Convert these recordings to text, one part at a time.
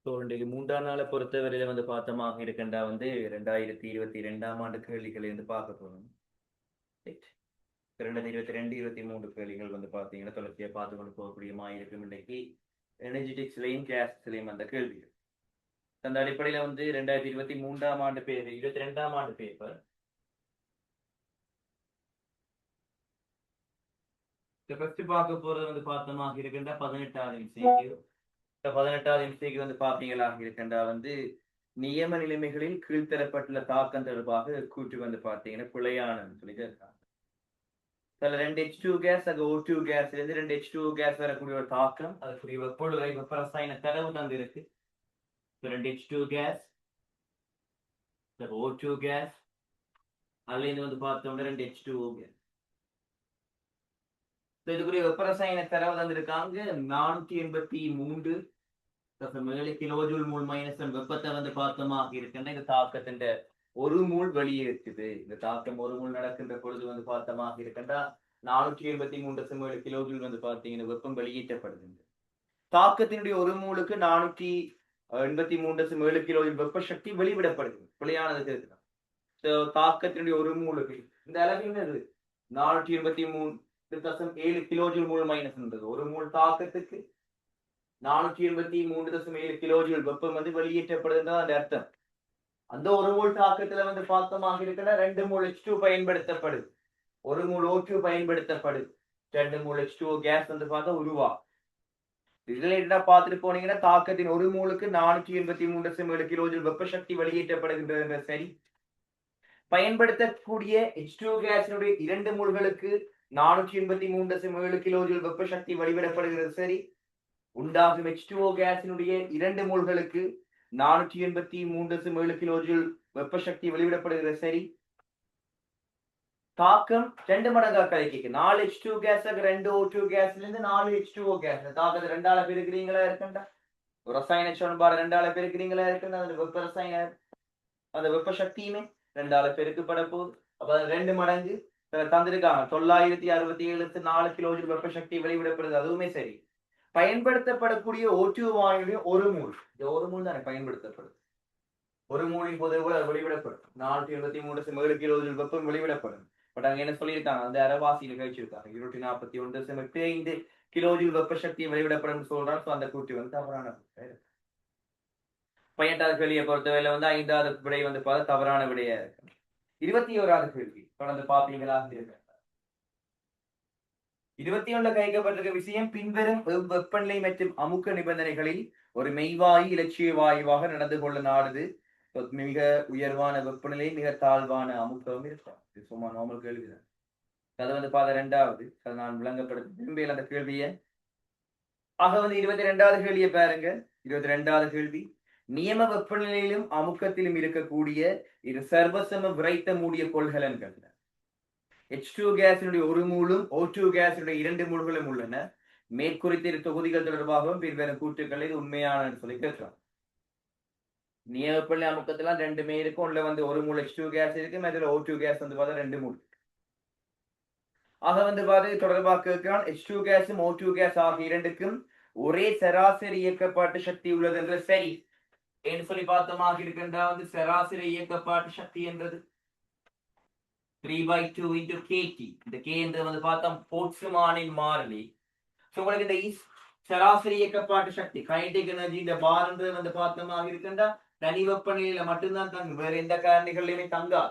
So இன்றைக்கு 3ஆம் நாளை பொறுத்தவரையில பார்த்தோமாக இருக்கின்றா 2022ஆம் ஆண்டு கேள்விகளை பார்க்க போறோம். ரைட். 2022, 23 கேள்விகள் பார்த்தீங்கன்னா தொடர்ச்சியா பார்த்து கொண்டு போகக்கூடியமா இருக்கும். இன்றைக்கு எனர்ஜெட்டிக்ஸ்லையும் கேஸ்லையும் அந்த கேள்விகள். அந்த அடிப்படையில 2023ஆம் ஆண்டு 22ஆம் ஆண்டு பேப்பர் ஃபர்ஸ்ட் பார்க்க போறது பார்த்தோமாக இருக்கின்ற 18வது எம்சிக்கு. 18வது எம்சிக்கு பார்த்தீங்களாக இருக்கின்றா நியம நிலைமைகளில் கீழ்த்தரப்பட்டுள்ள தாக்கம் தொடர்பாக கூற்று பார்த்தீங்கன்னா பிழையானன்னு சொல்லிட்டு இருக்காங்க. சில 2 H2 கேஸ் அது O2 கேஸ்ல இருந்து 2 H2O கேஸ் வரக்கூடிய ஒரு தாக்கம் அதுக்குரிய வெப்பொழுகை வெப்ப ரசாயன தரவு தந்து இருக்கு. 2 H2 கேஸ் O2 கேஸ் அதுல இருந்து பார்த்தோம்னா 2 H2O கேஸ். இதுக்குரிய வெப்ப ரசாயன தரவு தந்திருக்காங்க 483 கிலோஜூல் மூல் மைனஸ் வெப்பத்தை பார்த்தோமாக இருக்கின்ற இந்த தாக்கத்தின் ஒரு மூல் வெளியேற்றுது. இந்த தாக்கம் ஒரு மூல் நடக்கின்ற பொழுது பார்த்தமாக இருக்கின்றா 483 கிலோஜூல் பார்த்தீங்கன்னா வெப்பம் வெளியேற்றப்படுது. தாக்கத்தினுடைய ஒரு மூலுக்கு 483 கிலோஜூல் வெப்ப சக்தி வெளிவிடப்படுது. பிழையானது இருக்கிறான். தாக்கத்தினுடைய ஒரு மூலுக்கு இந்த அளவில் 483.7 கிலோஜூல் மூல் மைனஸ் என்றது ஒரு மூல் தாக்கத்துக்கு 483.7 கிலோஜூல் வெப்பம் வெளியேற்றப்படுதுன்னு அந்த அர்த்தம். அந்த ஒரு மூல் தாக்கத்துல பார்த்தமாக இருக்கிற 2 மூல் H2 பயன்படுத்தப்படுது, ஒரு மூல் O2 பயன்படுத்தப்படுது, 2 மூல் H2O கேஸ் பார்த்தா உருவா. இதுல பார்த்துட்டு போனீங்கன்னா தாக்கத்தின் ஒரு மூலுக்கு 483.7 கிலோஜூல் வெப்ப சக்தி வெளியேற்றப்படுகின்றது. சரி, பயன்படுத்தக்கூடிய H2O கேஸினுடைய 2 மூல்களுக்கு 483.7 கிலோஜூல் வெப்ப சக்தி வெளிவிடப்படுகிறது. சரி, உண்டாகும் H2O கேஸினுடைய 2 மூல்களுக்கு 483.7 கிலோஜூல் வெப்ப சக்தி வெளிவிடப்படுகிறது. சரி, தாக்கம் 2 மடங்கா கிடைக்கு. 4 H2 கேஸ் 2 O2 கேஸ்ல இருந்து 4 H2O கேஸ் தாக்கத்தை 2ஆல பெருக்கிறீங்களா இருக்கண்டா. ரசாயன சமன்பாடு 2ஆல பெருக்கிறீங்களா இருக்குண்டா. அந்த வெப்ப ரசாயன அந்த வெப்ப சக்தியுமே 2ஆல பெருக்கப்பட போகுது. அப்ப 2 மடங்கு தந்திருக்காங்க. 967 4 கிலோஜூல் வெப்ப சக்தி வெளிவிடப்படுது. அதுவுமே சரி. பயன்படுத்தப்படக்கூடிய O2 வாயுடைய ஒரு மூல், இந்த ஒரு மூல் தானே பயன்படுத்தப்படுது. ஒரு மூலின் போது கூட வெளிவிடப்படும் 483.7 கிலோஜூல் வெப்பம் வெளிவிடப்படும். பட் அங்க என்ன சொல்லியிருக்காங்க, அந்த அரைவாசியில கழிச்சிருக்காங்க 241.5 கிலோஜூல் வெப்ப சக்தி வெளிவிடப்படும் சொல்றாங்க. அந்த கூட்டி தவறான. 18வது கேள்வியை பொறுத்தவரையில 5வது விடை பார்த்து தவறான விடையா இருக்கு. 21வது கேள்வி தொடர்ந்து பாப்பீங்களா? 21 கைக்கப்பட்டிருக்க விஷயம் பின்வரும் வெப்பநிலை மற்றும் அமுக்க நிபந்தனைகளில் ஒரு மெய்வாயு இலட்சிய வாயுவாக நடந்து கொள்ள நாடுது. மிக உயர்வான வெப்பநிலை, மிக தாழ்வான அமுக்கம் இருக்கும். சும்மா நார்மல் கேள்விதான். அது பார்த்த 2வது அதை நான் விளங்கப்படுத்த விரும்பியல் அந்த கேள்வியை. ஆக 22வது கேள்வியை பாருங்க. 22வது கேள்வி, நியம வெப்பநிலையிலும் அமுக்கத்திலும் இருக்கக்கூடிய இது சர்வசம விரைத்த மூடிய கொள்கலன்கள். H2 கேஸினுடைய ஒரு மூலும் O2 கேஸினுடைய 2 மூல்களும் உள்ளன. மேற்குறித்த தொகுதிகள் தொடர்பாகவும் பின்வரும் கூற்றுக்கள் இது உண்மையான சொல்லி கேட்கிறோம். நியம வெப்பநிலை அமுக்கத்துல 2மே இருக்கும். உள்ள ஒரு மூல் H2 கேஸ் இருக்கு, அதுல O2 கேஸ் பார்த்தா 2 மூல். ஆக பார்த்து தொடர்பாக கேட்கிறான், H2 கேஸும் O2 கேஸ் ஆகிய இரண்டுக்கும் ஒரே சராசரி இயக்கப்பாட்டு சக்தி உள்ளது என்ற சரி என்று சொல்லி பார்த்தோமாக இருக்கின்றா. சராசரி இயக்கப்பாட்டு சக்தி என்றது 3/2 into KT. இந்த K என்றது பார்த்தா போல்ட்ஸ்மானின் மாறிலி. உங்களுக்கு இந்த சராசரி இயக்கப்பாட்டு சக்தி கைனடிக் எனர்ஜி இந்த பார்ன்றது பார்த்தோமாக இருக்கின்றா தனி வெப்பநிலையில மட்டும்தான் தங்கும், வேற எந்த காரணிகளிலுமே தங்கா.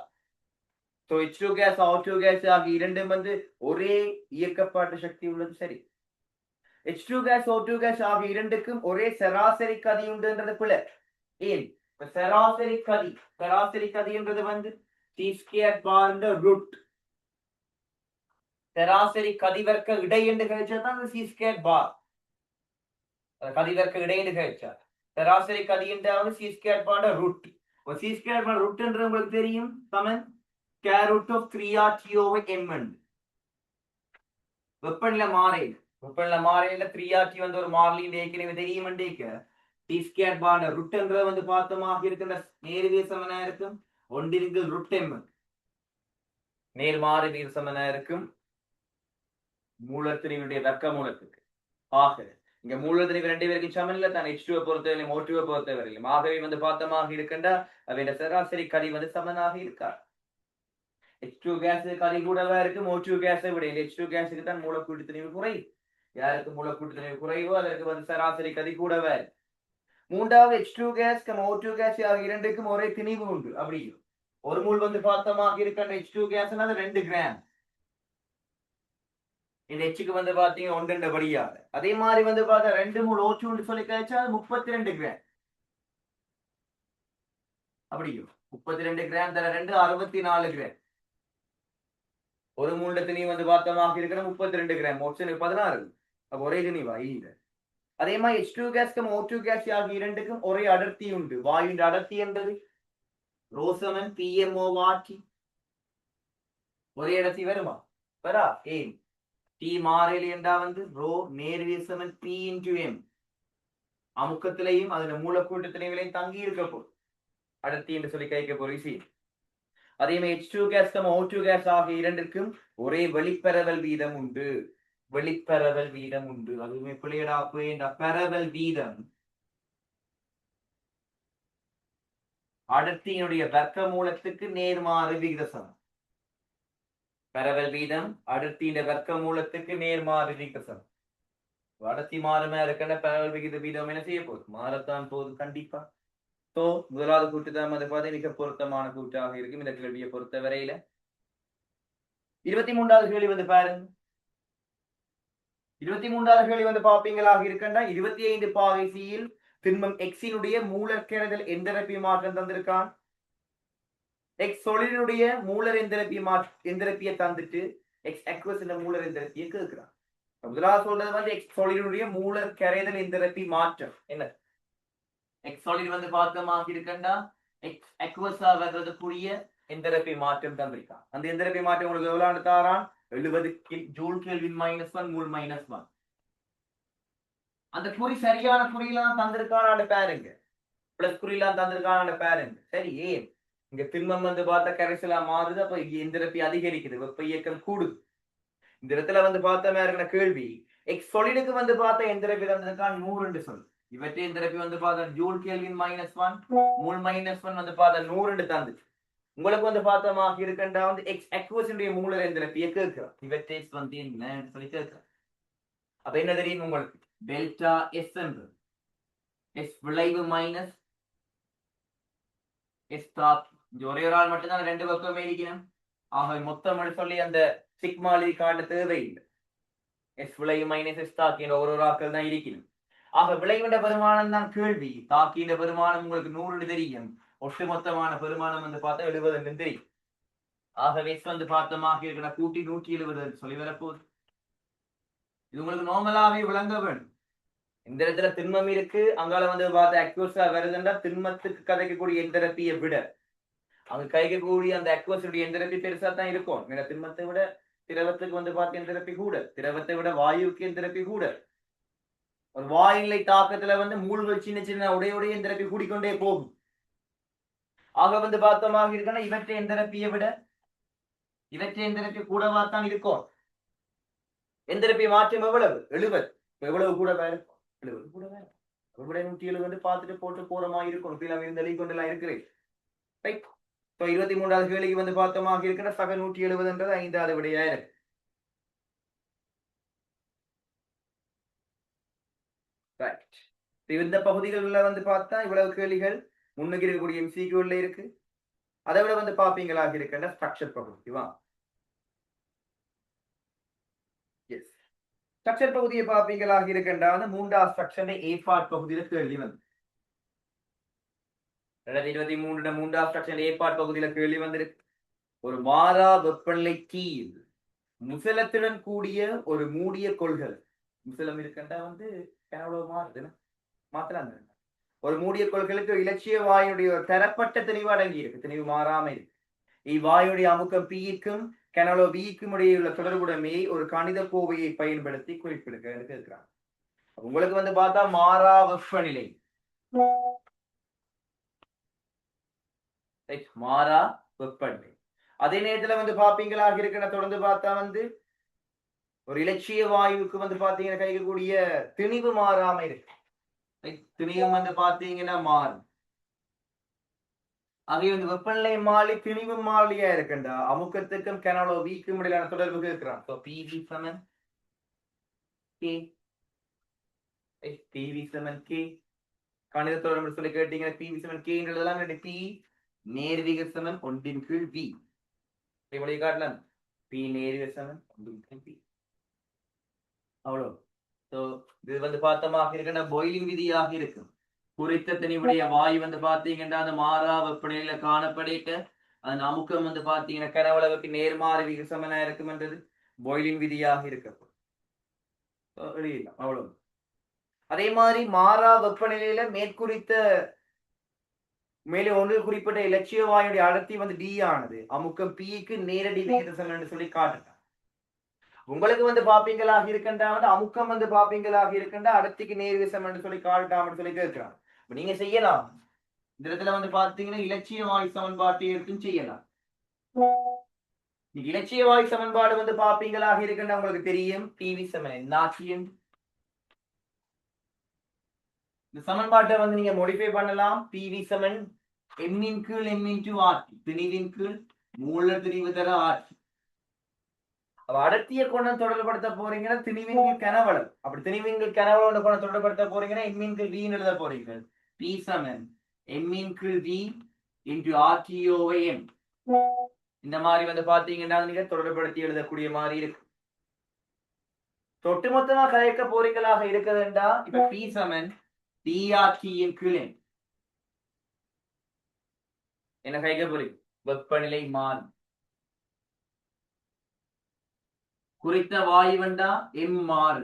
H2 கேஸ் O2 கேஸ் ஆகிய இரண்டும் ஒரே இயக்கப்பாட்டு சக்தி உள்ளது. சரி, H2 கேஸ் O2 கேஸ் ஆகிய இரண்டுக்கும் ஒரே சராசரி கதி உண்டுன்றது பிள்ளை. ஏன் சராசரி கதி என்றது T² பார் ரூட் சராசரி கதிவர்க்க இடை என்று கழிச்சாதான் C² பார் கதிவர்க்க இடை என்று கழிச்சா சராசரி கதி என்றாவது C² பார் ரூட். C² பார் ரூட் என்று உங்களுக்கு தெரியும் சமன் square root of 3RT/m. வெப்பநிலை மாறையில 3RT ஒரு மாறிலி ஏற்கனவே தெரியும். T² பார் ரூட் என்றது பார்த்தோமாக இருக்கின்ற நேர்விய சமனா இருக்கும் 1/√m. நேர்மாறு வீர் சமனா இருக்கும் மூலத்தினுடைய வர்க்க மூலத்துக்கு. ஆக இங்க மூலத்திணிவு ரெண்டு பேருக்கு சமன்ல தான் H2 பொறுத்தவரையிலும் O2 பொறுத்தவரையிலும். ஆகவே வந்து பார்த்தமாக இருக்கின்றா அவையோட சராசரி கதி வந்து சமனாக இருக்கா. H2 கேஸ் கதி கூடவா இருக்கும், O2 கேஸை விட. H2 கேஸுக்கு தான் மூலக்கூட்டு திணிவு குறைவு. யாருக்கு மூலக்கூட்டு திணிவு குறைவோ அதற்கு வந்து சராசரி கதி கூடவா. மூன்றாவது H2 கேஸ் O2 கேஸ் ஆகிய இரண்டுக்கும் ஒரே திணிவு உண்டு. அப்படி ஒரு மூல் வந்து பார்த்தமாக இருக்கின்ற H2 கேஸ் 2 கிராம். இந்த எச்சுக்கு வந்து பாத்தீங்க ஒன்று படியாக. அதே மாதிரி வந்து பார்த்தா 2 மூல் O2 சொல்லி கழிச்சா 32 கிராம். அப்படியும் 32 கிராம் தர 2 64 கிராம். ஒரு மூண்ட திணி வந்து பார்த்தமாக இருக்கிற 32 கிராம். ஆப்ஷன் 16. அப்ப ஒரே திணிவா இல்ல. அதே மாதிரி H2 கேஸ்க்கும் O2 கேஸ் ஆகிய இரண்டுக்கும் ஒரே அடர்த்தி உண்டு. வாயுவின் அடர்த்தி என்பது ரோசமன் PMORT. ஒரே அடர்த்தி வருமா? வரா? ஏன்? T மாறிலி என்றா வந்து ரோ நேர்வீசமன் P into M. அமுக்கத்திலையும் அதுல மூலக்கூட்டு திணைகளையும் தங்கி இருக்க போகுது அடர்த்தி என்று சொல்லி கைக்க போற விஷயம். அதே மாதிரி H2 கேஸ் O2 கேஸ் ஆகிய இரண்டிற்கும் ஒரே வெளிப்பரவல் வீதம் உண்டு. வெளிப்பரவல் வீதம் உண்டு. அதுவுமே பிள்ளையடா என்ற பரவல் வீதம் அடர்த்தியினுடைய வர்க்க மூலத்துக்கு நேர்மாறு விகிதசம். பரவல் வீதம் அடர்த்தியின் வர்க்க மூலத்துக்கு நேர்மாறு விகிதசம். அடர்த்தி மாறுமா இருக்கின்ற பரவல் விகித வீதம் என்ன செய்ய போகுது? மாறத்தான் போகுது கண்டிப்பா. சோ முதலாவது கூட்டு தான் வந்து பார்த்தா மிக பொருத்தமான கூட்டாக இருக்கும் இந்த கேள்வியை பொறுத்த வரையில. 23வது கேள்வி வந்து பாருங்க. 23வது கேள்வி வந்து பாப்பீங்களாக இருக்கின்ற 25 பாகை சியில் திண்மம் எக்ஸினுடைய மூலக்கெடுதல் எந்தரப்பி மாற்றம் தந்திருக்கான். எக்ஸ் சொலினுடைய மூலர் எந்தரப்பியை தந்துட்டு எக்ஸ் அக்வஸ் என்ற மூலர் எந்தரப்பியை கேட்கிறான். முதலாவது சொல்றது வந்து எக்ஸ் சொலினுடைய மூலர் கரைதல் எந்தரப்பி மாற்றம் என்ன? எக்ஸ் சாலிட் வந்து பார்த்தமாக இருக்கண்டா எக்ஸ் அக்வஸா வர்றதுக்குரிய எந்தரப்பி மாற்றம் தந்திருக்கான். அந்த எந்தரப்பி மாற்றம் உங்களுக்கு எவ்வளவு தாரான்? 70 ஜூல் கெல்வின் -1 மூல் -1. அந்த குறி சரியான குறியெல்லாம் தந்திருக்கான பாருங்க. பிளஸ் குறியெல்லாம் தந்திருக்கான பாருங்க. சரி, ஏன் இங்க திண்மம் வந்து பார்த்தா கரைசலா மாறுது. அப்ப எந்தரப்பி அதிகரிக்குது, வெப்ப இயக்கம் கூடுது. இந்த இடத்துல வந்து பார்த்த மாதிரி கேள்வி எக்ஸ் சொலிடுக்கு வந்து பார்த்தா எந்தரப்பி தந்திருக்கான் 100 சொல்லு. இவற்றை எந்தரப்பி வந்து பார்த்தா ஜூல் கெல்வின் -1 மூல் -1 வந்து பார்த்தா 100 தந்துச்சு. உங்களுக்கு வந்து பார்த்தமாக இருக்கண்டா வந்து எக்ஸ் அக்வஸினுடைய மூலர் எந்தரப்பியை கேட்கிறோம். இவற்றை வந்து என்ன சொல்லி கேட்கிறோம். அப்ப என்ன தெரியும் உங்களுக்கு? டெல்டா எஸ் என்று எஸ் விளைவு மைனஸ் எஸ் தாக்கி. ஒரே ஒரு ஆள் மட்டும்தான் 2 பக்கமே இருக்கணும். ஆக மொத்தம் சொல்லி அந்த சிக்மாலி காட்ட தேவையில்லை. எஸ் விளைவு மைனஸ் எஸ் தாக்கி என்ற ஒரு ஆக்கள் தான் இருக்கணும். ஆக விளைவிட பெருமானம் தான் கேள்வி. தாக்கின்ற பெருமானம் உங்களுக்கு 100 தெரியும். ஒட்டுமொத்தமான பெருமானம் வந்து பார்த்தா 70 தெரியும். ஆகவே வந்து பார்த்தமாக இருக்கிற கூட்டி 170 சொல்லி வரப்போகுது. இது உங்களுக்கு நார்மலாவே விளங்க வேணும். இந்த இடத்துல திண்மம் இருக்கு, அங்கால வந்து பார்த்த அக்வஸா வருதுன்றா திண்மத்துக்கு கதைக்கக்கூடிய எந்தரப்பியை விட அங்க கைக்கக்கூடிய அந்த அக்வஸுடைய எந்தரப்பி பெருசா தான் இருக்கும். ஏன்னா திண்மத்தை விட திரவத்துக்கு வந்து பார்த்த எந்தரப்பி கூட, திரவத்தை விட வாயுவுக்கு எந்தரப்பி கூட. ஒரு வாயுநிலை தாக்கத்துல வந்து மூழ்கள் சின்ன சின்ன உடைய எந்தரப்பி கூடிக்கொண்டே போகும். ஆக வந்து பார்த்தமாக இருக்குன்னா இவற்றை எந்தரப்பியை விட இவற்றை எந்தரப்பி கூடவாத்தான் இருக்கும். எந்தரப்பி மாற்றம் எவ்வளவு? 70. எவ்வளவு கூட இருக்கும்? 70 கூட வேணும். 170 பார்த்துட்டு போட்டு போற மாதிரி இருக்கும். கீழே இருந்தெல்லாம் கொண்டெல்லாம் இருக்கிறேன். ரைட். 23வது கேள்விக்கு வந்து பார்த்தமாக இருக்கிற சக 170 5வது விடையா இருக்கு. இந்த பகுதிகள்ல வந்து பார்த்தா இவ்வளவு கேள்விகள் முன்னுக்கு இருக்கக்கூடிய MCQல இருக்கு. அதை விட வந்து பாப்பீங்களாக இருக்கின்ற ஸ்ட்ரக்சர் பகுதி. எஸ், ஸ்ட்ரக்சர் பகுதியை பாப்பீங்களாக இருக்கின்ற 3வது ஸ்ட்ரக்சர் A பார்ட் பகுதியில கேள்வி வந்து 2023 3வது ஸ்ட்ரக்சர் A பார்ட் பகுதியில கேள்வி வந்திருக்கு. ஒரு மாறா வெப்பநிலை T முசலத்துடன் கூடிய ஒரு மூடிய கொள்கலன். முசலம் இருக்கின்ற வந்து மாறுதுன்னா மாத்தலாம். ஒரு மூடிய கொள்கலுக்கு இலட்சிய வாயுடைய தரப்பட்ட தெளிவு அடங்கி இருக்கு. தெளிவு மாறாம இருக்கு. இவ்வாயுடைய அமுக்கம் P-க்கும் கனலோ B-க்கும் இடையே உள்ள தொடர்புடைமையை ஒரு கணித கோவையை பயன்படுத்தி குறிப்பிடுங்க இருக்கிறாங்க. உங்களுக்கு வந்து பார்த்தா மாறா வெப்பநிலை, மாறா வெப்பநிலை. அதே நேரத்துல வந்து பாப்பீங்களாக இருக்கிற தொடர்ந்து பார்த்தா வந்து ஒரு இலட்சிய வாயுவுக்கு வந்து பாத்தீங்கன்னா கிடைக்கக்கூடிய திணிவு மாறாம இருக்கு. திணிவும் வந்து பாத்தீங்கன்னா மாறும். ஆகவே வந்து வெப்பநிலை மாறி திணிவு மாறிலியா இருக்குண்டா அமுக்கத்துக்கும் கனவுல வீக்கும் இடையிலான தொடர்பு இருக்கிறான். பிவி சமன் கே, பிவி சமன் கே. கணித தொடர்பு சொல்லி கேட்டீங்கன்னா பிவி சமன் கேன்றதெல்லாம் பி நேர்விக சமன் ஒன்றின் கீழ் வி. இப்படி காட்டலாம். பி நேர்விக சமன் ஒன்றின் கீழ் வி. அவ்வளவு. இது வந்து பார்த்தமாக இருக்குன்னா பாயிலிங் விதியாக இருக்கும். குறித்த திணிவுடைய வாயு வந்து பாத்தீங்கன்னா அந்த மாறா வெப்பநிலையில காணப்படைக்க அதன் அமுக்கம் வந்து பாத்தீங்கன்னா கனவளவுக்கு நேர்மாறு விகசமனா இருக்கும்ன்றது பாயிலிங் விதியாக இருக்கும். அவ்வளவு. அதே மாதிரி மாறா வெப்பநிலையில மேற்குறித்த மேலே ஒன்று குறிப்பிட்ட இலட்சிய வாயுடைய அடர்த்தி வந்து டி ஆனது அமுக்கம் பிக்கு நேரடி விகிதம் என்று சொல்லி காட்டுங்க. உங்களுக்கு வந்து பாப்பீங்களாக இருக்கின்றா வந்து அமுக்கம் வந்து பாப்பீங்களாக இருக்கின்ற அடர்த்திக்கு நேர் விசம் என்று சொல்லி காட்டாமன்னு சொல்லி கேட்கிறான். நீங்க செய்யலாம். இந்த இடத்துல வந்து பாத்தீங்கன்னா இலட்சிய வாயு சமன்பாட்டை எடுத்தும் செய்யலாம். இலட்சிய வாயு சமன்பாடு வந்து பாப்பீங்களாக இருக்கின்ற உங்களுக்கு தெரியும் பிவி சமன் என்னாச்சியும் இந்த சமன்பாட்டை வந்து நீங்க மோடிஃபை பண்ணலாம். பிவி சமன் எம்மின் கீழ் எம் இன்டு ஆர்டி திணிவின் கீழ் மூல திணிவு தர ஆர்டி. அடர்த்திய கொண்டு தொடர்படுத்த போறீங்கன்னா திணிவின் கனவளம். அப்படி திணிவின் கனவளம் கொண்டு தொடர்படுத்த போறீங்கன்னா எம்மின் கீழ் வின்னு எழுத போறீங்க. பி சமன் எம்மின் கீழ் வி இன்டு ஆர்டிஓஎம். இந்த மாதிரி வந்து பாத்தீங்கன்னா நீங்க தொடர்படுத்தி எழுதக்கூடிய மாதிரி இருக்கு. தொட்டு மொத்தமா கலைக்க போறீங்களாக இருக்குதுண்டா இப்ப பி சமன் டிஆர்டியின் கீழே என்ன கைக்க போறீங்க வெப்பநிலை மாறும். குறித்த வாயுவண்டா எம் மாறு.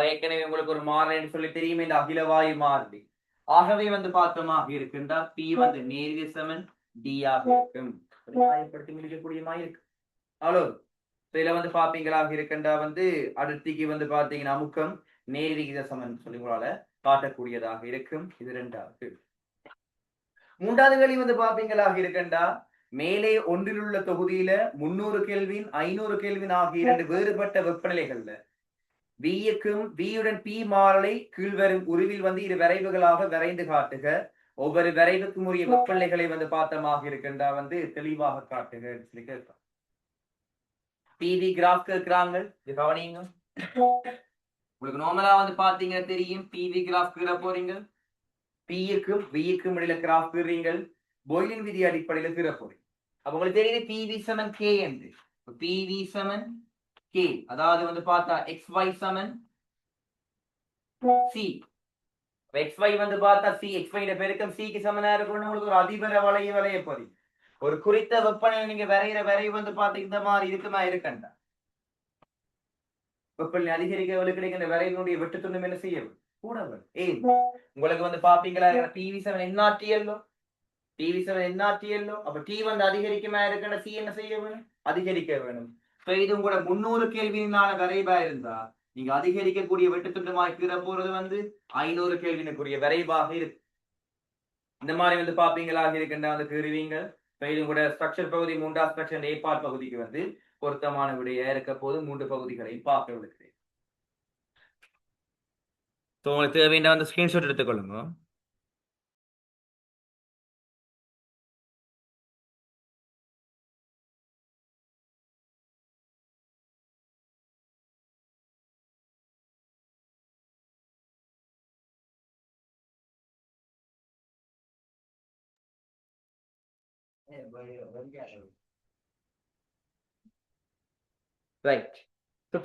ஏற்கனவே உங்களுக்கு ஒரு மாறுன்னு சொல்லி தெரியுமே இந்த அகில வாயு மாறுதி. ஆகவே வந்து பார்த்தோமா இருக்குண்டா பி வந்து நேர்விய சமன் டி ஆக இருக்கும். பயன்படுத்தி முடிக்கக்கூடிய மாதிரி இருக்கு. அவ்வளோ. இதுல வந்து பாப்பீங்களாக இருக்குண்டா வந்து அடர்த்திக்கு வந்து பாத்தீங்கன்னா அமுக்கம் நேர் விகித சமன் சொல்லி உங்களால காட்டக்கூடியதாக இருக்கும். இது ரெண்டாவது. மூன்றாவது கேள்வி வந்து பாப்பீங்களாக இருக்கண்டா மேலே ஒன்றில் உள்ள தொகுதியில 300 கெல்வின் 500 கெல்வின் ஆகிய இரண்டு வேறுபட்ட வெப்பநிலைகள்ல வியுக்கும் வியுடன் பி மாறலை கீழ்வரும் உருவில் வந்து இரு வரைவுகளாக வரைந்து காட்டுக. ஒவ்வொரு வரைவுக்கும் உரிய வெப்பநிலைகளை வந்து பார்த்தமாக இருக்கின்றா வந்து தெளிவாக காட்டுக சொல்லி கேட்பாங்க. பிவி கிராஃப் கேட்கிறாங்க, இது கவனிங்க. உங்களுக்கு நார்மலா வந்து பாத்தீங்கன்னா தெரியும் பிவி கிராஃப் கீழ போறீங்க. பிக்கும் விக்கும் இடையில கிராஃப் கீறீங்க. பாயிலின் விதி அடிப்படையில கீழ போறீங்க. அப்ப உங்களுக்கு தெரியுது பிவி சமன் கே என்று. பிவி சமன் கே அதாவது வந்து பார்த்தா xy சமன் சி. xy வந்து பார்த்தா சி xy ட பெருக்கம் சி க்கு சமனா இருக்கும்னு உங்களுக்கு ஒரு அதிபர வளைய போறீங்க. ஒரு குறித்த வெப்பநிலை நீங்க வரைகிற வரைவு வந்து பாத்தீங்க இந்த மாதிரி இருக்குமா இருக்கண்டா வெப்பநிலை அதிகரிக்க கிடைக்கின்ற வரையினுடைய வெட்டு துண்டும் என்ன செய்ய கூட ஏன் உங்களுக்கு வந்து பாப்பீங்களா பிவி செவன் என்ஆர்டிஎல்லோ டிவி செவன் என்ஆர்டிஎல்லோ அப்ப டி வந்து அதிகரிக்குமா இருக்கின்ற சி என்ன செய்ய வேணும் அதிகரிக்க வேணும். இது கூட 300 கேள்வியினால வரைவா இருந்தா நீங்க அதிகரிக்கக்கூடிய வெட்டு துண்டமாக கீழ போறது வந்து 500 கேள்வினுக்குரிய வரைவாக இருக்கு. இந்த மாதிரி வந்து பாப்பீங்களாக இருக்கின்ற வந்து கீறுவீங்க. இது கூட ஸ்ட்ரக்சர் பகுதி 3ஆம் ஸ்ட்ரக்சர் ஏ பார்ட் பகுதிக்கு வந்து பொருத்தமான விடையா இருக்க போது 3 பகுதிகளை பார்க்க விடுக்கிறேன். உங்களுக்கு தேவையான அந்த ஸ்கிரீன்ஷாட் எடுத்துக்கொள்ளுங்க. ரைட்.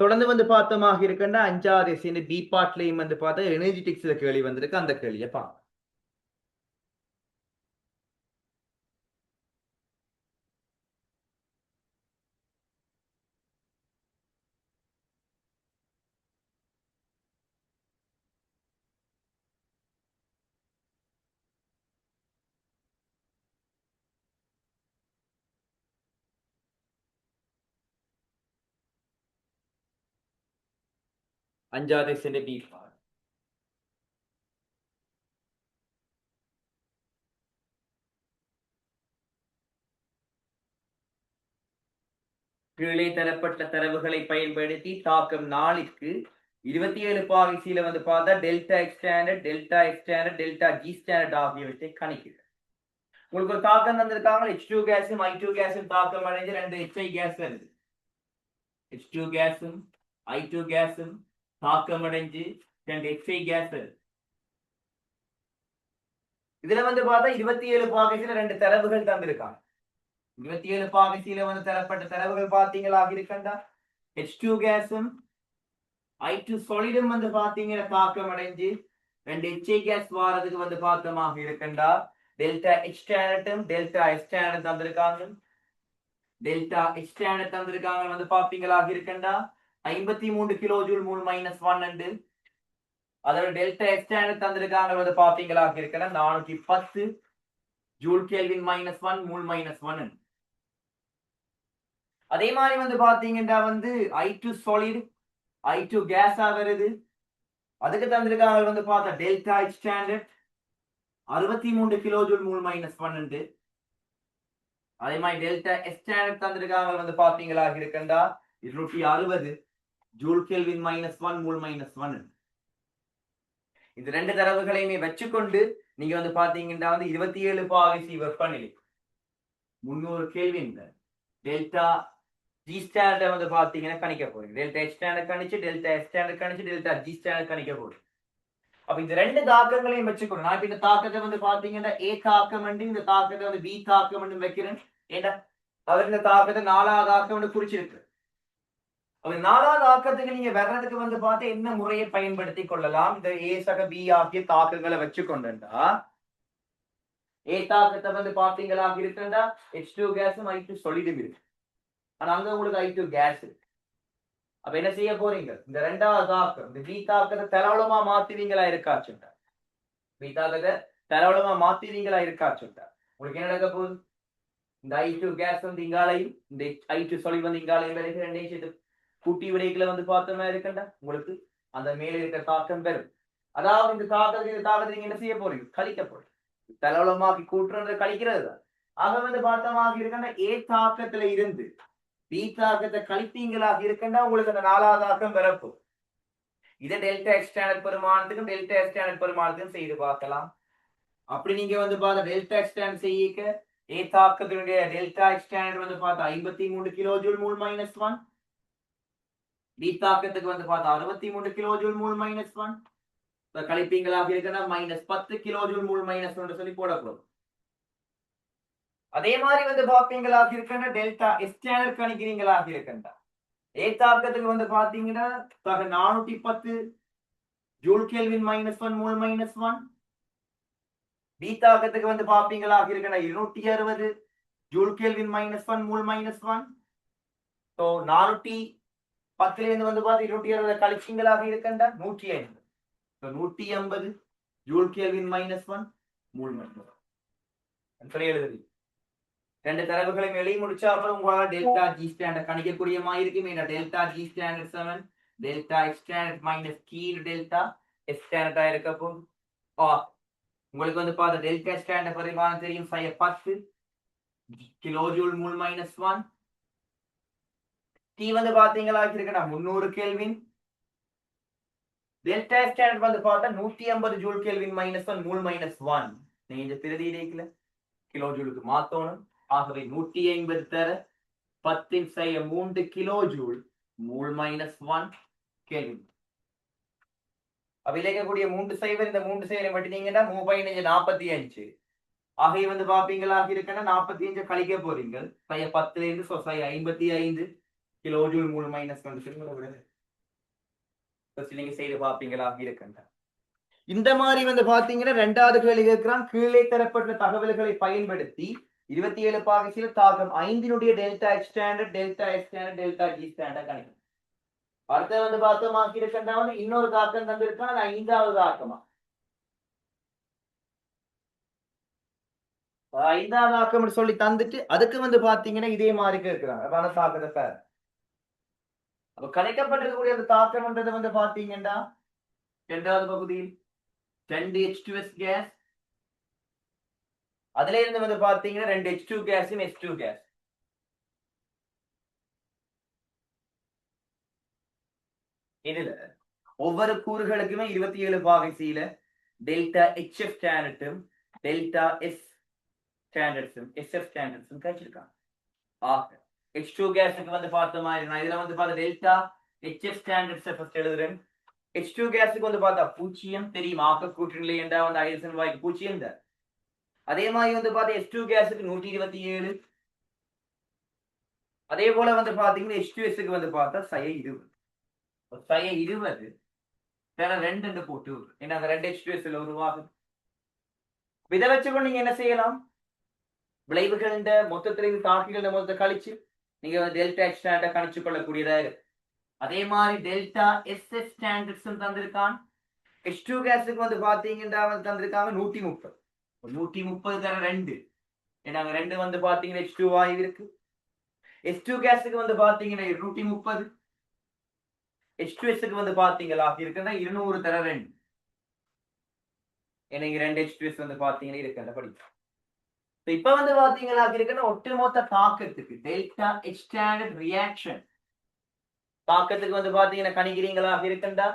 தொடர்ந்து வந்து பார்த்தோமாக இருக்குன்னா 5வது எஸ்ஏ பி பார்ட்லயும் வந்து பார்த்தா எனர்ஜெட்டிக்ஸ்ல கேள்வி வந்திருக்கு. அந்த கேள்வியை பார்க்கலாம். அஞ்சாவது எஸ்ஏ பி பார்ட். கீழே தரப்பட்ட தரவுகளை பயன்படுத்தி தாக்கம் 4க்கு 27 பாகைசியில வந்து பார்த்தா delta X standard, delta X standard, delta G standard ஆகியவற்றை கணிக்கிறது. உங்களுக்கு ஒரு தாக்கம் தந்திருக்காங்க, H2 கேஸும் I2 கேஸும் தாக்கம் அடைஞ்சு 2 HI கேஸ் வருது. H2 கேஸும் I2 கேஸும் தாக்கம் அடைஞ்சு 2 HI கேஸ் வருது. இதுல வந்து பார்த்தா 27 பாகைசில 2 தரவுகள் தந்திருக்காங்க. 27 பாகைசில வந்து தரப்பட்ட தரவுகள் பாத்தீங்களா இருக்கண்டா, H2 கேஸும் I2 சாலிடும் வந்து பாத்தீங்கன்னா தாக்கம் அடைஞ்சு 2 HI கேஸ் வாரதுக்கு வந்து பார்த்தமாக இருக்கண்டா, டெல்டா H ஸ்டாண்டர்டும் டெல்டா S ஸ்டாண்டர்ட் தந்திருக்காங்க. டெல்டா H ஸ்டாண்டர்ட் தந்திருக்காங்க வந்து பாத்தீங்களா இருக்கண்டா 53 கிலோ ஜூல் மூல் -1 அண்டு அதோட டெல்டா S ஸ்டாண்டர்ட் தந்திருக்காங்க வந்து பாத்தீங்களா இருக்கண்டா 410 ஜூல் கெல்வின் -1 மூல் -1. அதே மாதிரி வந்து பாத்தீங்கன்னா வந்து I2 சாலிட் I2 கேஸா வருது. அதுக்கு தந்திருக்காங்க வந்து பார்த்தா delta H standard 63 kilo joule mole -1. அதே மாதிரி டெல்டா S ஸ்டாண்டர்ட் தந்திருக்காங்க வந்து பாத்தீங்களா இருக்கண்டா 260 ஜூல் கெல்வின் -1 மூல் -1. இந்த 2 தரவுகளையுமே வச்சுக்கொண்டு நீங்க வந்து பாத்தீங்கன்னா வந்து 27 பாகைசி வெப்பநிலை 300 கெல்வின் டெல்டா ஜி ஸ்டாண்டர்ட் வந்து பாத்தீங்கன்னா கணிக்க போறீங்க. டெல்டா H ஸ்டாண்டர்ட் கணிச்சு, டெல்டா S ஸ்டாண்டர்ட் கணிச்சு, டெல்டா ஜி ஸ்டாண்டர்ட் கணிக்க போறீங்க. அப்ப இந்த 2 தாக்கங்களையும் வச்சுக்கணும். நான் இப்ப இந்த தாக்கத்தை வந்து பாத்தீங்கன்னா A தாக்கம் இந்த தாக்கத்தை வந்து B தாக்கம் வைக்கிறேன். ஏன்னா அவர் இந்த தாக்கத்தை 4வது தாக்கம் குறிச்சிருக்கு. அப்ப 4வது தாக்கத்துக்கு நீங்க வர்றதுக்கு வந்து பார்த்தா என்ன முறையை பயன்படுத்தி கொள்ளலாம்? இந்த A சக B ஆகிய தாக்கங்களை வச்சுக்கொண்டா A தாக்கத்தை வந்து பாத்தீங்களா இருக்குண்டா H2 கேஸும் I2 சாலிடும் இருக்கு. ஆனா அங்க உங்களுக்கு I2 கேஸ் இருக்கு. அப்ப என்ன செய்ய போறீங்க? இந்த 2வது தாக்கம் இந்த B தாக்கத்தை தலவளமா மாத்துவீங்களா இருக்காச்சுண்டா, B தாக்கத்தை தலவளமா மாத்துவீங்களா இருக்காச்சுண்டா உங்களுக்கு என்ன நடக்க போகுது? இந்த I2 கேஸ் வந்து இங்காலையும் இந்த I2 சாலிட் வந்து இங்காலையும் வரைக்கும் 2 சேர்த்து கூட்டி விடைகளை வந்து பார்த்தோம்னா இருக்கண்டா உங்களுக்கு அந்த மேல இருக்கிற தாக்கம் பெறும். அதாவது இந்த தாக்கத்தை நீங்க என்ன செய்ய போறீங்க? கழிக்க போறீங்க. தலவளமாக்கி கூட்டுறது கழிக்கிறது தான். ஆக வந்து பார்த்தோமாக இருக்கண்டா A தாக்கத்துல இருந்து B தாக்கத்தை கழிப்பீங்களாக இருக்கண்டா உங்களுக்கு அந்த 4வது தாக்கம் பிறப்பு. இதை டெல்டா X ஸ்டாண்டர்ட் பெருமானத்துக்கும் டெல்டா S ஸ்டாண்டர்ட் பெருமானத்துக்கும் செய்து பார்க்கலாம். அப்படி நீங்க வந்து பார்த்தா டெல்டா X ஸ்டாண்டர்ட் செய்யிக்க A தாக்கத்தினுடைய டெல்டா X ஸ்டாண்டர்ட் வந்து பார்த்தா 53 கிலோ ஜூல் மூல் -1, B தாக்கத்துக்கு வந்து பார்த்தா 63 கிலோ ஜூல் மூல் -1. கழிப்பீங்களாக இருக்கண்டா -10 கிலோ ஜூல் மூல் -1 சொல்லி போடப்படும். அதே மாதிரி வந்து பாப்பீங்களாக இருக்கண்டா டெல்டா S ஸ்டாண்டர்ட் கணிக்கிறீங்களாக இருக்கண்டா A தாக்கத்துக்கு வந்து பாத்தீங்கன்னா 410 ஜூல் கெல்வின் -1 மூல் -1. B தாக்கத்துக்கு வந்து பாப்பீங்களாக இருக்கண்டா 260 ஜூல் கெல்வின் -1 மூல் -1. சோ 410ல இருந்து வந்து பாத்து 260 கழிச்சீங்களாக இருக்கண்டா 150. சோ 150 ஜூல் கெல்வின் -1 மூல் -1 சொல்லி எழுதுறீங்க. 2 தரவுகளையும் எழுதி முடிச்சா அப்புறம் உங்களால டெல்டா ஜி ஸ்டாண்டர்ட் கணிக்கக்கூடிய மாதிரி இருக்கும். ஏன்னா delta G standard 7 delta X standard minus கீழ் டெல்டா எஸ் ஸ்டாண்டர்டா இருக்க போகும். உங்களுக்கு வந்து பார்த்த டெல்டா ஸ்டாண்டர்ட் பரிமாணம் தெரியும் 10 கிலோ ஜூல் மூல் -1. T வந்து பாத்தீங்களா இருக்கா 300 கெல்வின். டெல்டா ஸ்டாண்டர்ட் வந்து பார்த்தா 150 ஜூல் கெல்வின் -1 மூல் -1. நீங்க இந்த பிரதியிடைக்குல கிலோ ஜூலுக்கு மாத்தணும். ஆகவே 150 தர 10 3 கிலோ ஜூல் மூல் -1 கெல்வின். அவிலேக்கக்கூடிய 3 சைவர் இந்த 3 சைவரை வெட்டினீங்கன்னா 45 ஆகவே வந்து பாப்பீங்களா இருக்குன்னா 45 கழிக்க போறீங்க 10ல இருந்து 55 கிலோ ஜூல் மூல் -1 நீங்க செய்து பாப்பீங்களா இருக்குன்னா இந்த மாதிரி வந்து பாத்தீங்கன்னா 2வது கேள்வி கேட்கிறான். கீழே தரப்பட்ட தகவல்களை பயன்படுத்தி 27 பாகைசில தாக்கம் 5 delta H standard delta S standard delta G standard கணிக்கும். அடுத்த வந்து பார்த்தோமா இருக்கா இன்னொரு தாக்கம் தந்திருக்கான். 5வது தாக்கமா 5வது தாக்கம் சொல்லி தந்துட்டு அதுக்கு வந்து பாத்தீங்கன்னா இதே மாதிரி கேட்கிறாங்க. அதான தாக்கத்தை பேர். அப்ப கணிக்கப்பட்டிருக்கக்கூடிய அந்த தாக்கம்ன்றது வந்து பாத்தீங்கன்னா 2வது பகுதியில் 2 H2S கேஸ், அதுல இருந்து வந்து பாத்தீங்கன்னா 2 H2 கேஸும் S2 கேஸ். இதுல ஒவ்வொரு கூறுகளுக்குமே 27 பாகை சீல டெல்டா HF ஸ்டாண்டர்டும் டெல்டா S ஸ்டாண்டர்ட்ஸும் SF ஸ்டாண்டர்ட்ஸும் கிடைச்சிருக்காங்க. ஆக H2 கேஸுக்கு வந்து பார்த்த மாதிரி நான் இதுல வந்து பார்த்த டெல்டா HF ஸ்டாண்டர்ட்ஸை ஃபர்ஸ்ட் எழுதுறேன். H2 கேஸுக்கு வந்து பார்த்தா 0 தெரியும். ஆக்க கூற்றுநிலை என்றா வந்து ஹைட்ரஜன் வாயுக்கு 0 தான். அதே மாதிரி வந்து பார்த்தா H2 கேஸுக்கு 127. அதே போல வந்து பாத்தீங்கன்னா H2Sக்கு வந்து பார்த்தா சய 20. சய 20 வேற 2 போட்டு ஏன்னா அந்த 2 H2Sல உருவாகும். இதை வச்சுக்கொண்டு நீங்க என்ன செய்யலாம்? விளைவுகள் மொத்தத்திலிருந்து தாக்கிகள் மொத்தத்தை கழிச்சு நீங்க டெல்டா H ஸ்டாண்டர்ட் கணிச்சு கொள்ளக்கூடியதாக இருக்கு. அதே மாதிரி டெல்டா SS ஸ்டாண்டர்ட்ஸ் தந்திருக்கான். H2 கேஸுக்கு வந்து பாத்தீங்கன்னா தந்திருக்காங்க 130. 130 தர 2 ஏன்னா 2 வந்து பாத்தீங்கன்னா H2 வாயு இருக்கு. H2 கேஸுக்கு வந்து பாத்தீங்கன்னா 230. H2Sக்கு வந்து பாத்தீங்களா இருக்குன்னா 200 தர 2 எனக்கு 2 H2S வந்து பாத்தீங்கன்னா இருக்கு படி. இப்ப வந்து பாத்தீங்களா இருக்குன்னா ஒட்டுமொத்த தாக்கத்துக்கு டெல்டா H ஸ்டாண்டர்ட் ரியாக்ஷன் தாக்கத்துக்கு வந்து பாத்தீங்கன்னா கணிக்கிறீங்களா இருக்குண்டா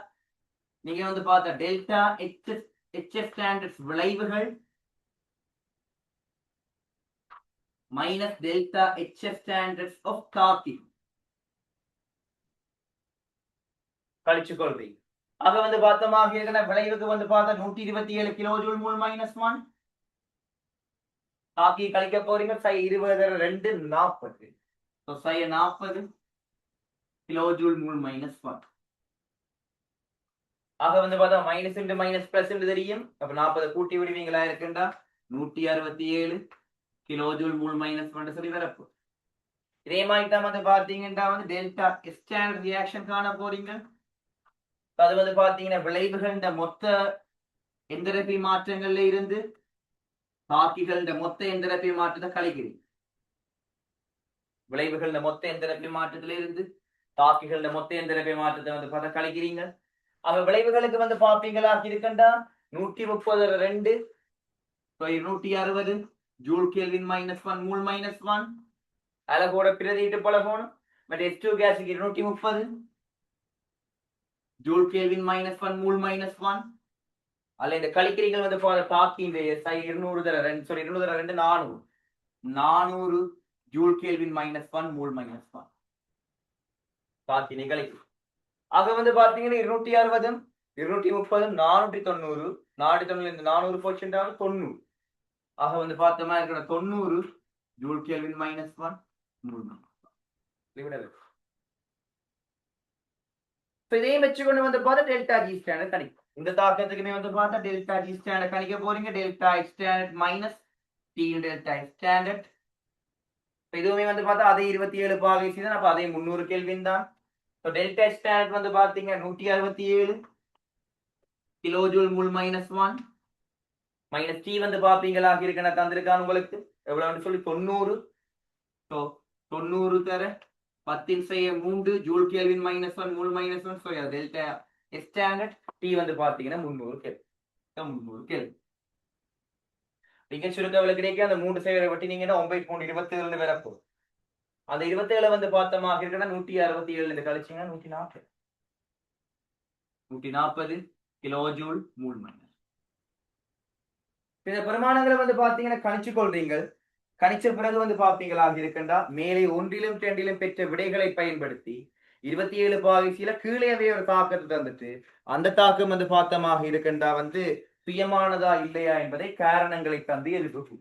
நீங்க வந்து பார்த்தா டெல்டா HF ஸ்டாண்டர்ட்ஸ் விளைவுகள் minus delta HF standards of தாக்கி கழிச்சு கொள்றீங்க. ஆக வந்து பார்த்தோமாக இருக்கிற விளைவுக்கு வந்து பார்த்தா 127 கிலோ ஜூல் மூல் மைனஸ் 1 தாக்கி கழிக்க போறீங்க. 20 2 40 40 கிலோ ஜூல் மூல் மைனஸ் 1. ஆக வந்து பார்த்தா மைனஸ் இன்டு மைனஸ் பிளஸ் தெரியும். அப்ப 40 கூட்டி விடுவீங்களா இருக்குண்டா 167 கிலோ ஜூல் மூல் மைனஸ் 1 சொல்லி வரப்போ. இதே மாதிரி தான் வந்து பாத்தீங்கன்னா வந்து டெல்டா S ஸ்டாண்டர்ட் ரியாக்ஷன் காண போறீங்க. அது வந்து பாத்தீங்கன்னா விளைவுகள் மொத்த எந்திரப்பி மாற்றங்கள்ல இருந்து தாக்கிகள் மொத்த எந்திரப்பி மாற்றத்தை கழிக்கிறீங்க. விளைவுகள் மொத்த எந்திரப்பி மாற்றத்தில இருந்து தாக்கிகள் மொத்த எந்திரப்பி மாற்றத்தை வந்து பார்த்தா கழிக்கிறீங்க. அவ விளைவுகளுக்கு வந்து பாப்பீங்களா இருக்கண்டா 130 2 260 ஜூல் கெல்வின் மைனஸ் 1 மூல் மைனஸ் 1 அழகோட பிரதிட்டு பழகணும். பட் H2 கேஸுக்கு 230 ஜூல் கெல்வின் மைனஸ் 1 மூல் மைனஸ் 1 அல்ல இந்த கழிக்கிறீங்கள் வந்து தாக்கி இந்த 200 தர 2 sorry 200 தர 2 400 ஜூல் கெல்வின் மைனஸ் 1 மூல் மைனஸ் 1 தாக்கி நிகழ்ச்சி. ஆக வந்து பாத்தீங்கன்னா 260 230 490 490 இருந்து 400 போச்சுட்டாங்க 90. ஆக வந்து பார்த்தோமா இருக்கிற 90 ஜூல் கெல்வின் மைனஸ் 1 மூல் மைனஸ் 1. இதையும் வச்சுக்கொண்டு வந்து பார்த்தா டெல்டா G ஸ்டாண்டர்ட் கணிக்கும். இந்த தாக்கத்துக்குமே வந்து பார்த்தா டெல்டா G ஸ்டாண்டர்ட் கணிக்க போறீங்க. Delta H standard minus T delta H standard. இதுவுமே வந்து பார்த்தா அதே 27 பாகை தான். அப்ப அதே 300 கெல்வின் தான். டெல்டா H ஸ்டாண்டர்ட் வந்து பாத்தீங்க 167 kilo joule மூல் minus 1 minus T வந்து பாப்பீங்களா இருக்குன்னு தந்திருக்கான் உங்களுக்கு எவ்வளவுன்னு சொல்லி 90. 90 தர 10 joule kelvin minus 1 மூல் minus 1 sorry delta S standard. T வந்து பாத்தீங்கன்னா 300 கெல்வின் 300 கெல்வின். நீங்க சுருக்கவில் கிடைக்க அந்த 3 சேவரை வட்டினீங்கன்னா 9.27 வரப்போ அந்த 27 வந்து பார்த்தோமா இருக்குன்னா 167 கழிச்சிங்க 140 கிலோ ஜூல் மூல் மைனஸ். இந்த பெருமானங்களை வந்து பாத்தீங்கன்னா கணிச்சு கொள்றீங்க. கணிச்ச பிறகு வந்து பாப்பீங்களா இருக்குண்டா மேலே 1லும் 2லும் பெற்ற விடைகளை பயன்படுத்தி 27 பாகிசில கீழேவே ஒரு தாக்கத்தை தந்துட்டு அந்த தாக்கம் வந்து பார்த்தமாக இருக்குண்டா வந்து சுயமானதா இல்லையா என்பதை காரணங்களை தந்து எழுப்பு.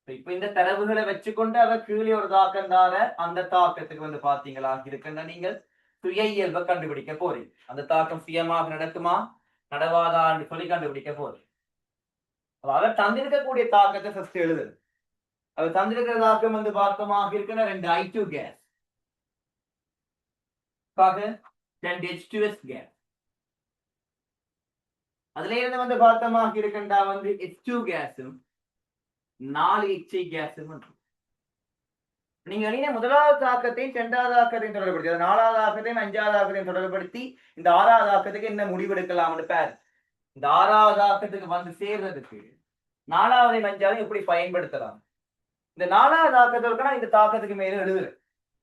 இப்ப இந்த தரவுகளை வச்சுக்கொண்டு அதை கீழே ஒரு தாக்கம் தார அந்த தாக்கத்துக்கு வந்து பாத்தீங்களா இருக்குன்னா நீங்கள் சுய இயல்பை கண்டுபிடிக்க போறீங்க. அந்த தாக்கம் சுயமாக நடக்குமா நடவாதான்னு சொல்லி கண்டுபிடிக்க போறீங்க. அதாவது தந்திருக்கக்கூடிய தாக்கத்தை ஃபர்ஸ்ட் எழுது. அது தந்திருக்கிற தாக்கம் வந்து பார்த்தோமாக இருக்குன்னா 2 I2 கேஸ் 2 H2S கேஸ். அதுல இருந்து வந்து பார்த்தோமாக இருக்குண்டா வந்து H2 கேஸும் 4 HI கேஸும். நீங்க முதலாவது தாக்கத்தையும் 2வது தாக்கத்தையும் தொடர்படுத்தி 4வது தாக்கத்தையும் 5வது தாக்கத்தையும் தொடர்படுத்தி இந்த 6வது தாக்கத்துக்கு என்ன முடிவெடுக்கலாம்னு பாரு. இந்த 6வது தாக்கத்துக்கு வந்து சேர்றதுக்கு 4வது 5வது எப்படி பயன்படுத்தலாம். இந்த 4வது தாக்கத்திற்கான இந்த தாக்கத்துக்கு மேல எழுதுறேன்.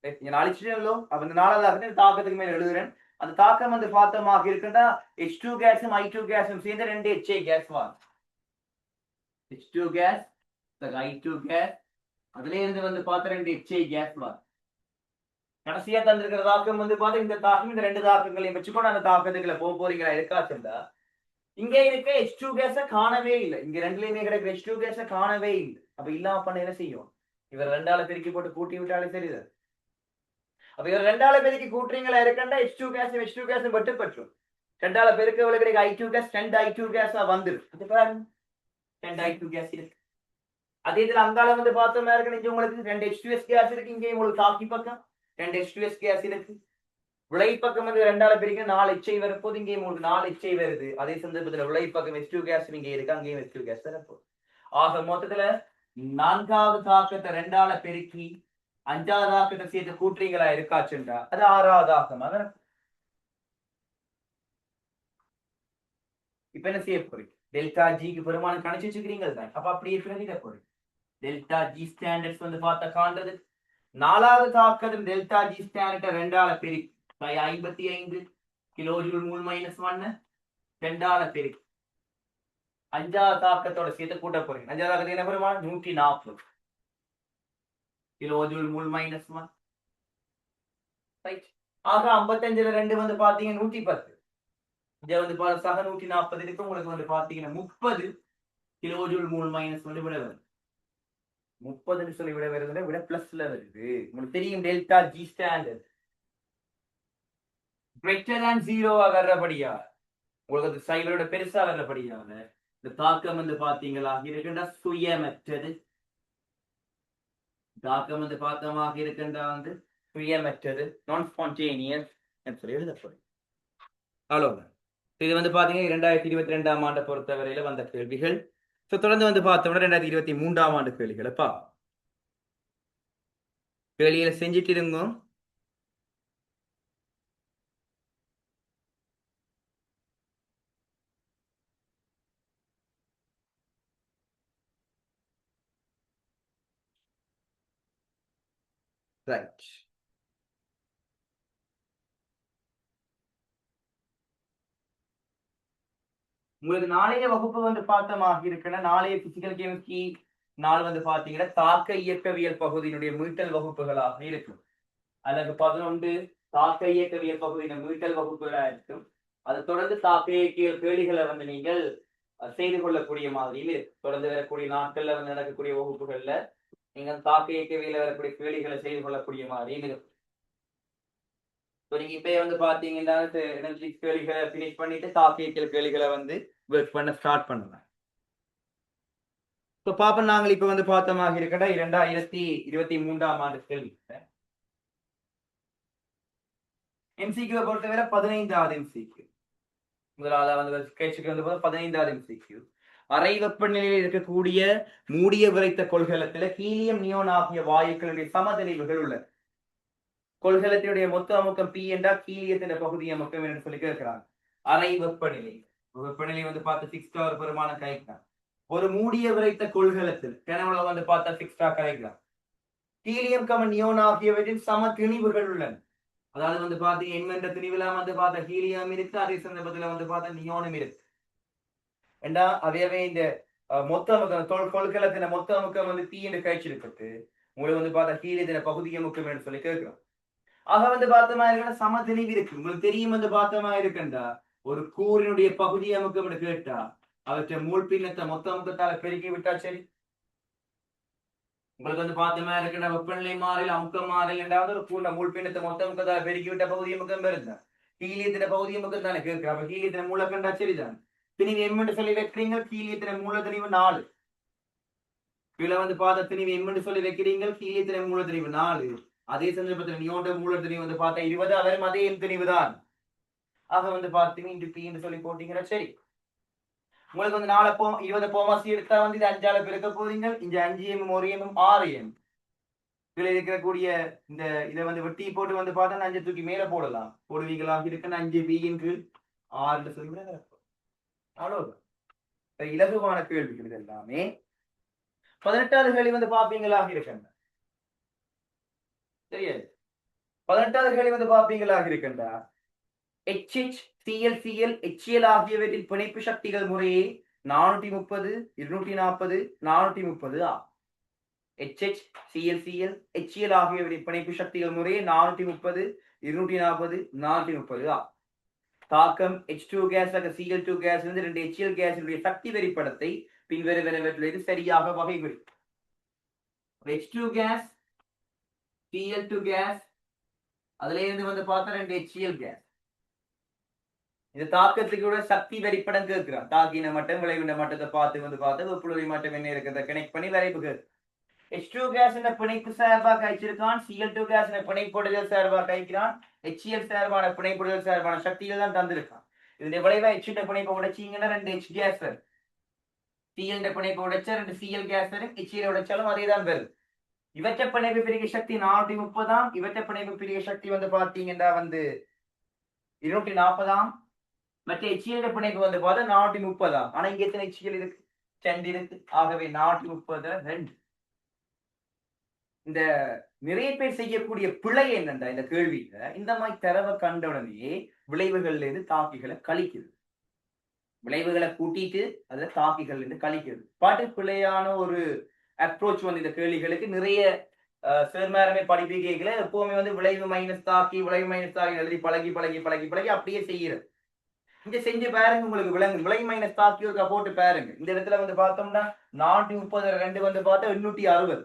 நான் அழிச்சிட்டேன்லோ அப்ப இந்த 4வது தாக்கத்துக்கு மேல எழுதுறேன். அந்த தாக்கம் வந்து பார்த்தமாக இருக்குன்னா H2 கேஸும் I2 கேஸும் சேர்ந்து 2 HA கேஸ் வரும். H2 கேஸ் I2 கேஸ் அதுல இருந்து வந்து பார்த்த 2 HA கேஸ் வரும். கடைசியா தந்திருக்கிற தாக்கம் வந்து பார்த்தா இந்த தாக்கம் இந்த 2 தாக்கங்களையும் வச்சுக்கொண்டு அந்த தாக்கத்துக்குள்ள போறீங்களா இருக்காச்சுண்டா இங்க இருக்க H2 கேஸ காணவே இல்லை. இங்க ரெண்டுலயுமே கிடைக்கிற H2 கேஸ காணவே இல்லை. அப்ப இல்லாம பண்ண என்ன செய்யும்? இவர் 2ஆல பெருக்கி போட்டு கூட்டி விட்டாலே சரிதான். அப்ப இவர் 2ஆல பெருக்கி கூட்டுறீங்களா இருக்கண்டா H2 கேஸ் வெட்டு பெற்றும் 2ஆல பெருக்க கிடைக்க I2 கேஸ் 2 I2 கேஸா வந்துடும். அது பாருங்க 2 I2 கேஸ் இருக்கு. அதே இதுல அங்கால வந்து பார்த்தோம்னா இருக்கு உங்களுக்கு 2 H2S கேஸ் இருக்கு. இங்கே உங்களுக்கு தாக்கி பக்கம் 2 H2S கேஸ் இருக்கு. விளை பக்கம் வந்து 2ஆல பிரிக்க 4 HI வரப்போது இங்கே உங்களுக்கு 4 HI வருது. அதே சந்தர்ப்பத்துல விளை பக்கம் H2 கேஸ் இங்கே இருக்கு. அங்கேயும் H2 கேஸ் வரப்போகுது. ஆக மொத்தத்துல 4வது தாக்கத்தை 2ஆல பெருக்கி 5வது தாக்கத்தை சேர்த்து கூட்டுறீங்களா இருக்காச்சுண்டா அது 6வது தாக்கமா வரப்போகுது. இப்ப என்ன செய்ய போறீங்க? டெல்டா ஜிக்கு பெருமானம் கணிச்சு வச்சுக்கிறீங்க தான். அப்ப அப்படியே பிரதிட போறீங்க. டெல்டா ஜி ஸ்டாண்டர்ட்ஸ் வந்து பார்த்தா காண்றது 4வது தாக்கத்தின் டெல்டா ஜி ஸ்டாண்டர்ட் 2ஆல பெருக்கி 55 கிலோ ஜூல் மூல் மைனஸ் 1 2ஆல பெருக்கி 5வது தாக்கத்தோட சேர்த்து கூட்ட போறீங்க. 5வது தாக்கத்துக்கு என்ன பெருமானம் 140 கிலோ ஜூல் மூல் மைனஸ் 1 ரைட். ஆக 55ல 2 வந்து பாத்தீங்க 110 இங்க வந்து சக 140 இருக்கு. உங்களுக்கு வந்து பாத்தீங்கன்னா 30 கிலோ ஜூல் மூல் மைனஸ் வந்து விட வருது. 30 சொல்லி விட வருதுல விட பிளஸ்ல வருது. உங்களுக்கு தெரியும் delta G standard greater than 0 வர்றபடியா உங்களுக்கு அது சைவரோட பெருசா வர்றபடியால இந்த தாக்கம் வந்து பாத்தீங்களா இருக்குண்டா சுயமற்றது. தாக்கம் வந்து பார்த்தமாக இருக்குண்டா வந்து சுயமற்றது நான் ஸ்பான்டேனியஸ் சொல்லி எழுதப்படும். அவ்வளவுதான். இது வந்து பாத்தீங்கன்னா 2022ஆம் ஆண்டை பொறுத்தவரையில வந்த கேள்விகள். தொடர்ந்து வந்து பார்த்தோம்னா 2023ஆம் ஆண்டு கேள்விகளை கேள்விகளை செஞ்சுட்டு இருந்தோம். ரைட். உங்களுக்கு நாளைய வகுப்பு வந்து பார்த்தமாக இருக்குன்னா நாளைய பிசிக்கல் கெமிஸ்ட்ரி நாள் வந்து பாத்தீங்கன்னா தாக்க இயக்கவியல் பகுதியினுடைய மீட்டல் வகுப்புகளாக இருக்கும். அல்லது 11 தாக்க இயக்கவியல் பகுதியின் மீட்டல் வகுப்புகளாக இருக்கும். அதை தொடர்ந்து தாக்க இயக்கியல் கேள்விகளை வந்து நீங்கள் செய்து கொள்ளக்கூடிய மாதிரியும் இருக்கு. தொடர்ந்து வரக்கூடிய நாட்கள்ல வந்து நடக்கக்கூடிய வகுப்புகள்ல நீங்கள் தாக்க இயக்கவியல வரக்கூடிய கேள்விகளை செய்து கொள்ளக்கூடிய மாதிரியும் இருக்கும். நீங்க இப்ப வந்து பாத்தீங்கன்னா கேள்விகளை பினிஷ் பண்ணிட்டு தாக்க இயக்கியல் கேள்விகளை வந்து ஒர்க் பண்ண ஸ்டார்ட் பண்ணலாம். இப்போ பாப்போம் நாங்கள் இப்ப வந்து பார்த்தமாக இருக்கட்டா 2023ஆம் ஆண்டு கேள்வி எம்சிக்யூ பொறுத்தவரை 15வது எம்சிக்யூ. முதலாவது வந்து கேட்சுக்கு வந்து 15வது எம்சிக்யூ. அறை வெப்பநிலையில் இருக்கக்கூடிய மூடிய விரைத்த கொள்கலத்துல ஹீலியம் நியோன் ஆகிய வாயுக்களுடைய சமதெளிவுகள் உள்ளன. கொள்கலத்தினுடைய மொத்த அமுக்கம் பி என்றால் ஹீலியத்தின் பகுதி அமுக்கம் என்று சொல்லி கேட்கிறாங்க. அறை வெப்பநிலை வெப்பநிலை வந்து பார்த்து 6 பெருமான கைக்கலாம். ஒரு மூடிய விரைத்த கொள்கலத்தில் கனவுல வந்து பார்த்தா 6 கரைக்கலாம். ஹீலியம் கமன் நியோன் ஆகியவற்றின் சம திணிவுகள் உள்ளன. அதாவது வந்து பாத்தீங்க எம் என்ற திணிவுல வந்து பார்த்தா ஹீலியம் இருக்கு. அதே சந்தர்ப்பத்துல வந்து பார்த்தா நியோனும் இருக்கு. ஏண்டா அவையவே இந்த மொத்த அமுக்கம் கொள்கலத்தின மொத்த அமுக்கம் வந்து பி என்று கழிச்சிருக்கிறது. உங்களுக்கு வந்து பார்த்தா ஹீலியத்தின பகுதி அமுக்கம் என்று சொல்லி கேட்கிறோம். ஆக வந்து பார்த்தமா இருக்கா சம திணிவு இருக்கு. உங்களுக்கு தெரியும் வந்து பார்த்தமா இருக்குண்டா ஒரு கூறினுடைய பகுதி அமுக்கம் என்று கேட்டா அவற்றை மூல் பின்னத்தை மொத்த அமுக்கத்தால பெருக்கி விட்டா சரி. உங்களுக்கு வந்து பார்த்தமா இருக்கின்ற வெப்பநிலை மாறில் அமுக்கம் மாறில் என்றாவது ஒரு பூர்ண மூல் பின்னத்தை மொத்த அமுக்கத்தால பெருக்கி விட்ட பகுதி அமுக்கம் இருந்தா ஹீலியத்தின பகுதி அமுக்கம் தானே கேட்கிறா. அப்ப ஹீலியத்தின மூல கண்டா சரிதான். திணிவு எம் சொல்லி வைக்கிறீங்க. ஹீலியத்தின மூல திணிவு 4. கீழே வந்து பார்த்த திணிவு எம் சொல்லி வைக்கிறீங்க. ஹீலியத்தின மூல திணிவு 4. அதே சந்தர்ப்பத்தில் நியோட மூல திணிவு வந்து பார்த்தா 20. அவரும் அதே எம் திணிவு தான். ஆக வந்து பார்த்தீங்க இன்று பி என்று சொல்லி போட்டீங்கன்னா சரி. உங்களுக்கு வந்து 20 போமாசி எடுத்தா வந்து இது 5ஆல பெருக்க போறீங்க. இங்க 5 எம் 1 எம் 6 எம் இதுல இருக்கக்கூடிய இந்த இதை வந்து வெட்டி போட்டு வந்து பார்த்தா 5 தூக்கி மேல போடலாம். போடுவீங்களாக இருக்குன்னு 5 பியின் கீழ் 6 சொல்லி அவ்வளவுதான். இலகுவான கேள்விகள் இது எல்லாமே. 18வது கேள்வி வந்து பாப்பீங்களாக இருக்கின்ற சரியா 18வது கேள்வி வந்து பாப்பீங்களாக இருக்கின்றா HH ClCl HCl ஆகியவற்றின் பிணைப்பு சக்திகள் முறையே 430 240 430 ஆ. HH ClCl HCl ஆகியவற்றின் பிணைப்பு சக்திகள் முறையே 430 240 430 ஆ. தாக்கம் H2 கேஸ் Cl2 கேஸ் இருந்து 2 HCl கேஸினுடைய சக்தி வெறிப்படத்தை பின்வருவனவற்றிலிருந்து சரியாக வகைப்படுத்தும். H2 கேஸ் Cl2 கேஸ் அதுல இருந்து வந்து பார்த்தா 2 HCl கேஸ். இந்த தாக்கத்துக்கு கூட சக்தி வெறிப்படம் கேட்கிறான். தாக்கின மட்டம் விளைவின மட்டத்தை பார்த்து வந்து பார்த்து வெப்புளுரி மட்டம் என்ன இருக்கிறத கனெக்ட் பண்ணி வரைப்பு கேட்கு. H2 கேஸ் பிணைப்பு சார்பாக கழிச்சிருக்கான். Cl2 கேஸ் பிணைப்புடுதல் சார்பாக கழிக்கிறான். HCl சார்பான பிணைப்புடுதல் சார்பான சக்திகள் தான் தந்திருக்கான். இதனுடைய விளைவா H பிணைப்பை உடைச்சிங்கன்னா 2 H கேஸ் வரும். Cl பிணைப்பை உடைச்சா 2 Cl கேஸ் வரும். HCl உடைச்சாலும் அதே தான் வருது. இவற்றை பிணைப்பு பிரிகை சக்தி 430 இவற்றை பிணைப்பு பிரிகை சக்தி வந்து பார்த்தீங்கன்னா வந்து 240 மற்ற HCl பிணைப்பு வந்து பார்த்தா 430 ஆனா இங்க எத்தனை HCl இருக்கு? 2 இருக்கு. ஆகவே 430 2. இந்த நிறைய பேர் செய்யக்கூடிய பிழை என்னண்டா இந்த கேள்வியில இந்த மாதிரி தரவை கண்டவுடனே விளைவுகள்ல இருந்து தாக்கிகளை கழிக்கிறது. விளைவுகளை கூட்டிட்டு அதுல தாக்கிகள் இருந்து கழிக்கிறது. பாட்டு பிழையான ஒரு அப்ரோச் வந்து இந்த கேள்விகளுக்கு நிறைய சேர்மாரமே படிப்பிக்கைகளை எப்பவுமே வந்து விளைவு மைனஸ் தாக்கி எழுதி பழகி பழகி பழகி பழகி அப்படியே செய்யறது. இங்க செஞ்சு பாருங்க உங்களுக்கு விலங்கு விளை மைனஸ் தாக்கி ஒரு போட்டு பாருங்க. இந்த இடத்துல வந்து பார்த்தோம்னா 430 2 வந்து பார்த்தா 860.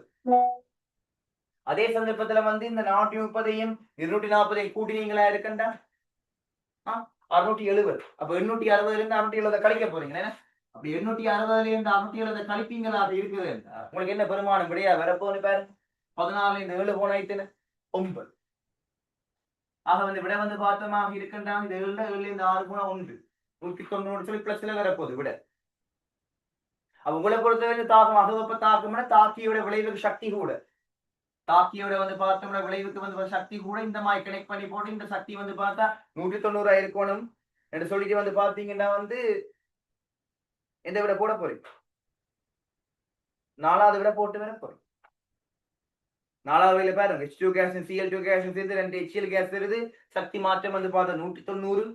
அதே சந்தர்ப்பத்துல வந்து இந்த 430ஐயும் 240ஐயும் கூட்டினீங்களா இருக்கண்டா 670. அப்ப 860 இருந்து 670 கழிக்க போறீங்க. அப்படி 860 இருந்து 670 கழிப்பீங்களா? அது இருக்குது. உங்களுக்கு என்ன பெருமானம் விடையா வரப்போன்னு பாருங்க. 14 இந்த 7 போன 9. ஆக வந்து விட வந்து பார்த்தோமாக இருக்கின்றாங்க. இது 7 இந்த 6 போனா 1 190 சொல்லி பிளஸ்ல வரப்போகுது விட. அப்ப உங்களை பொறுத்தவரை தாக்கம் அகவப்ப தாக்கம்னா தாக்கியோட விளைவுக்கு சக்தி கூட. தாக்கியோட வந்து பார்த்தோம்னா விளைவுக்கு வந்து சக்தி கூட இந்த மாதிரி கனெக்ட் பண்ணி போட்டு இந்த சக்தி வந்து பார்த்தா 190 இருக்கணும் என்று சொல்லிட்டு வந்து பாத்தீங்கன்னா வந்து எந்த விட போட போறீங்க? 4வது விட போட்டு வர போறீங்க. 4வது விட பாருங்க H2 கேஸ் Cl2 கேஸ் சேர்ந்து 2 HCl கேஸ் வருது. சக்தி மாற்றம் வந்து பார்த்தா 190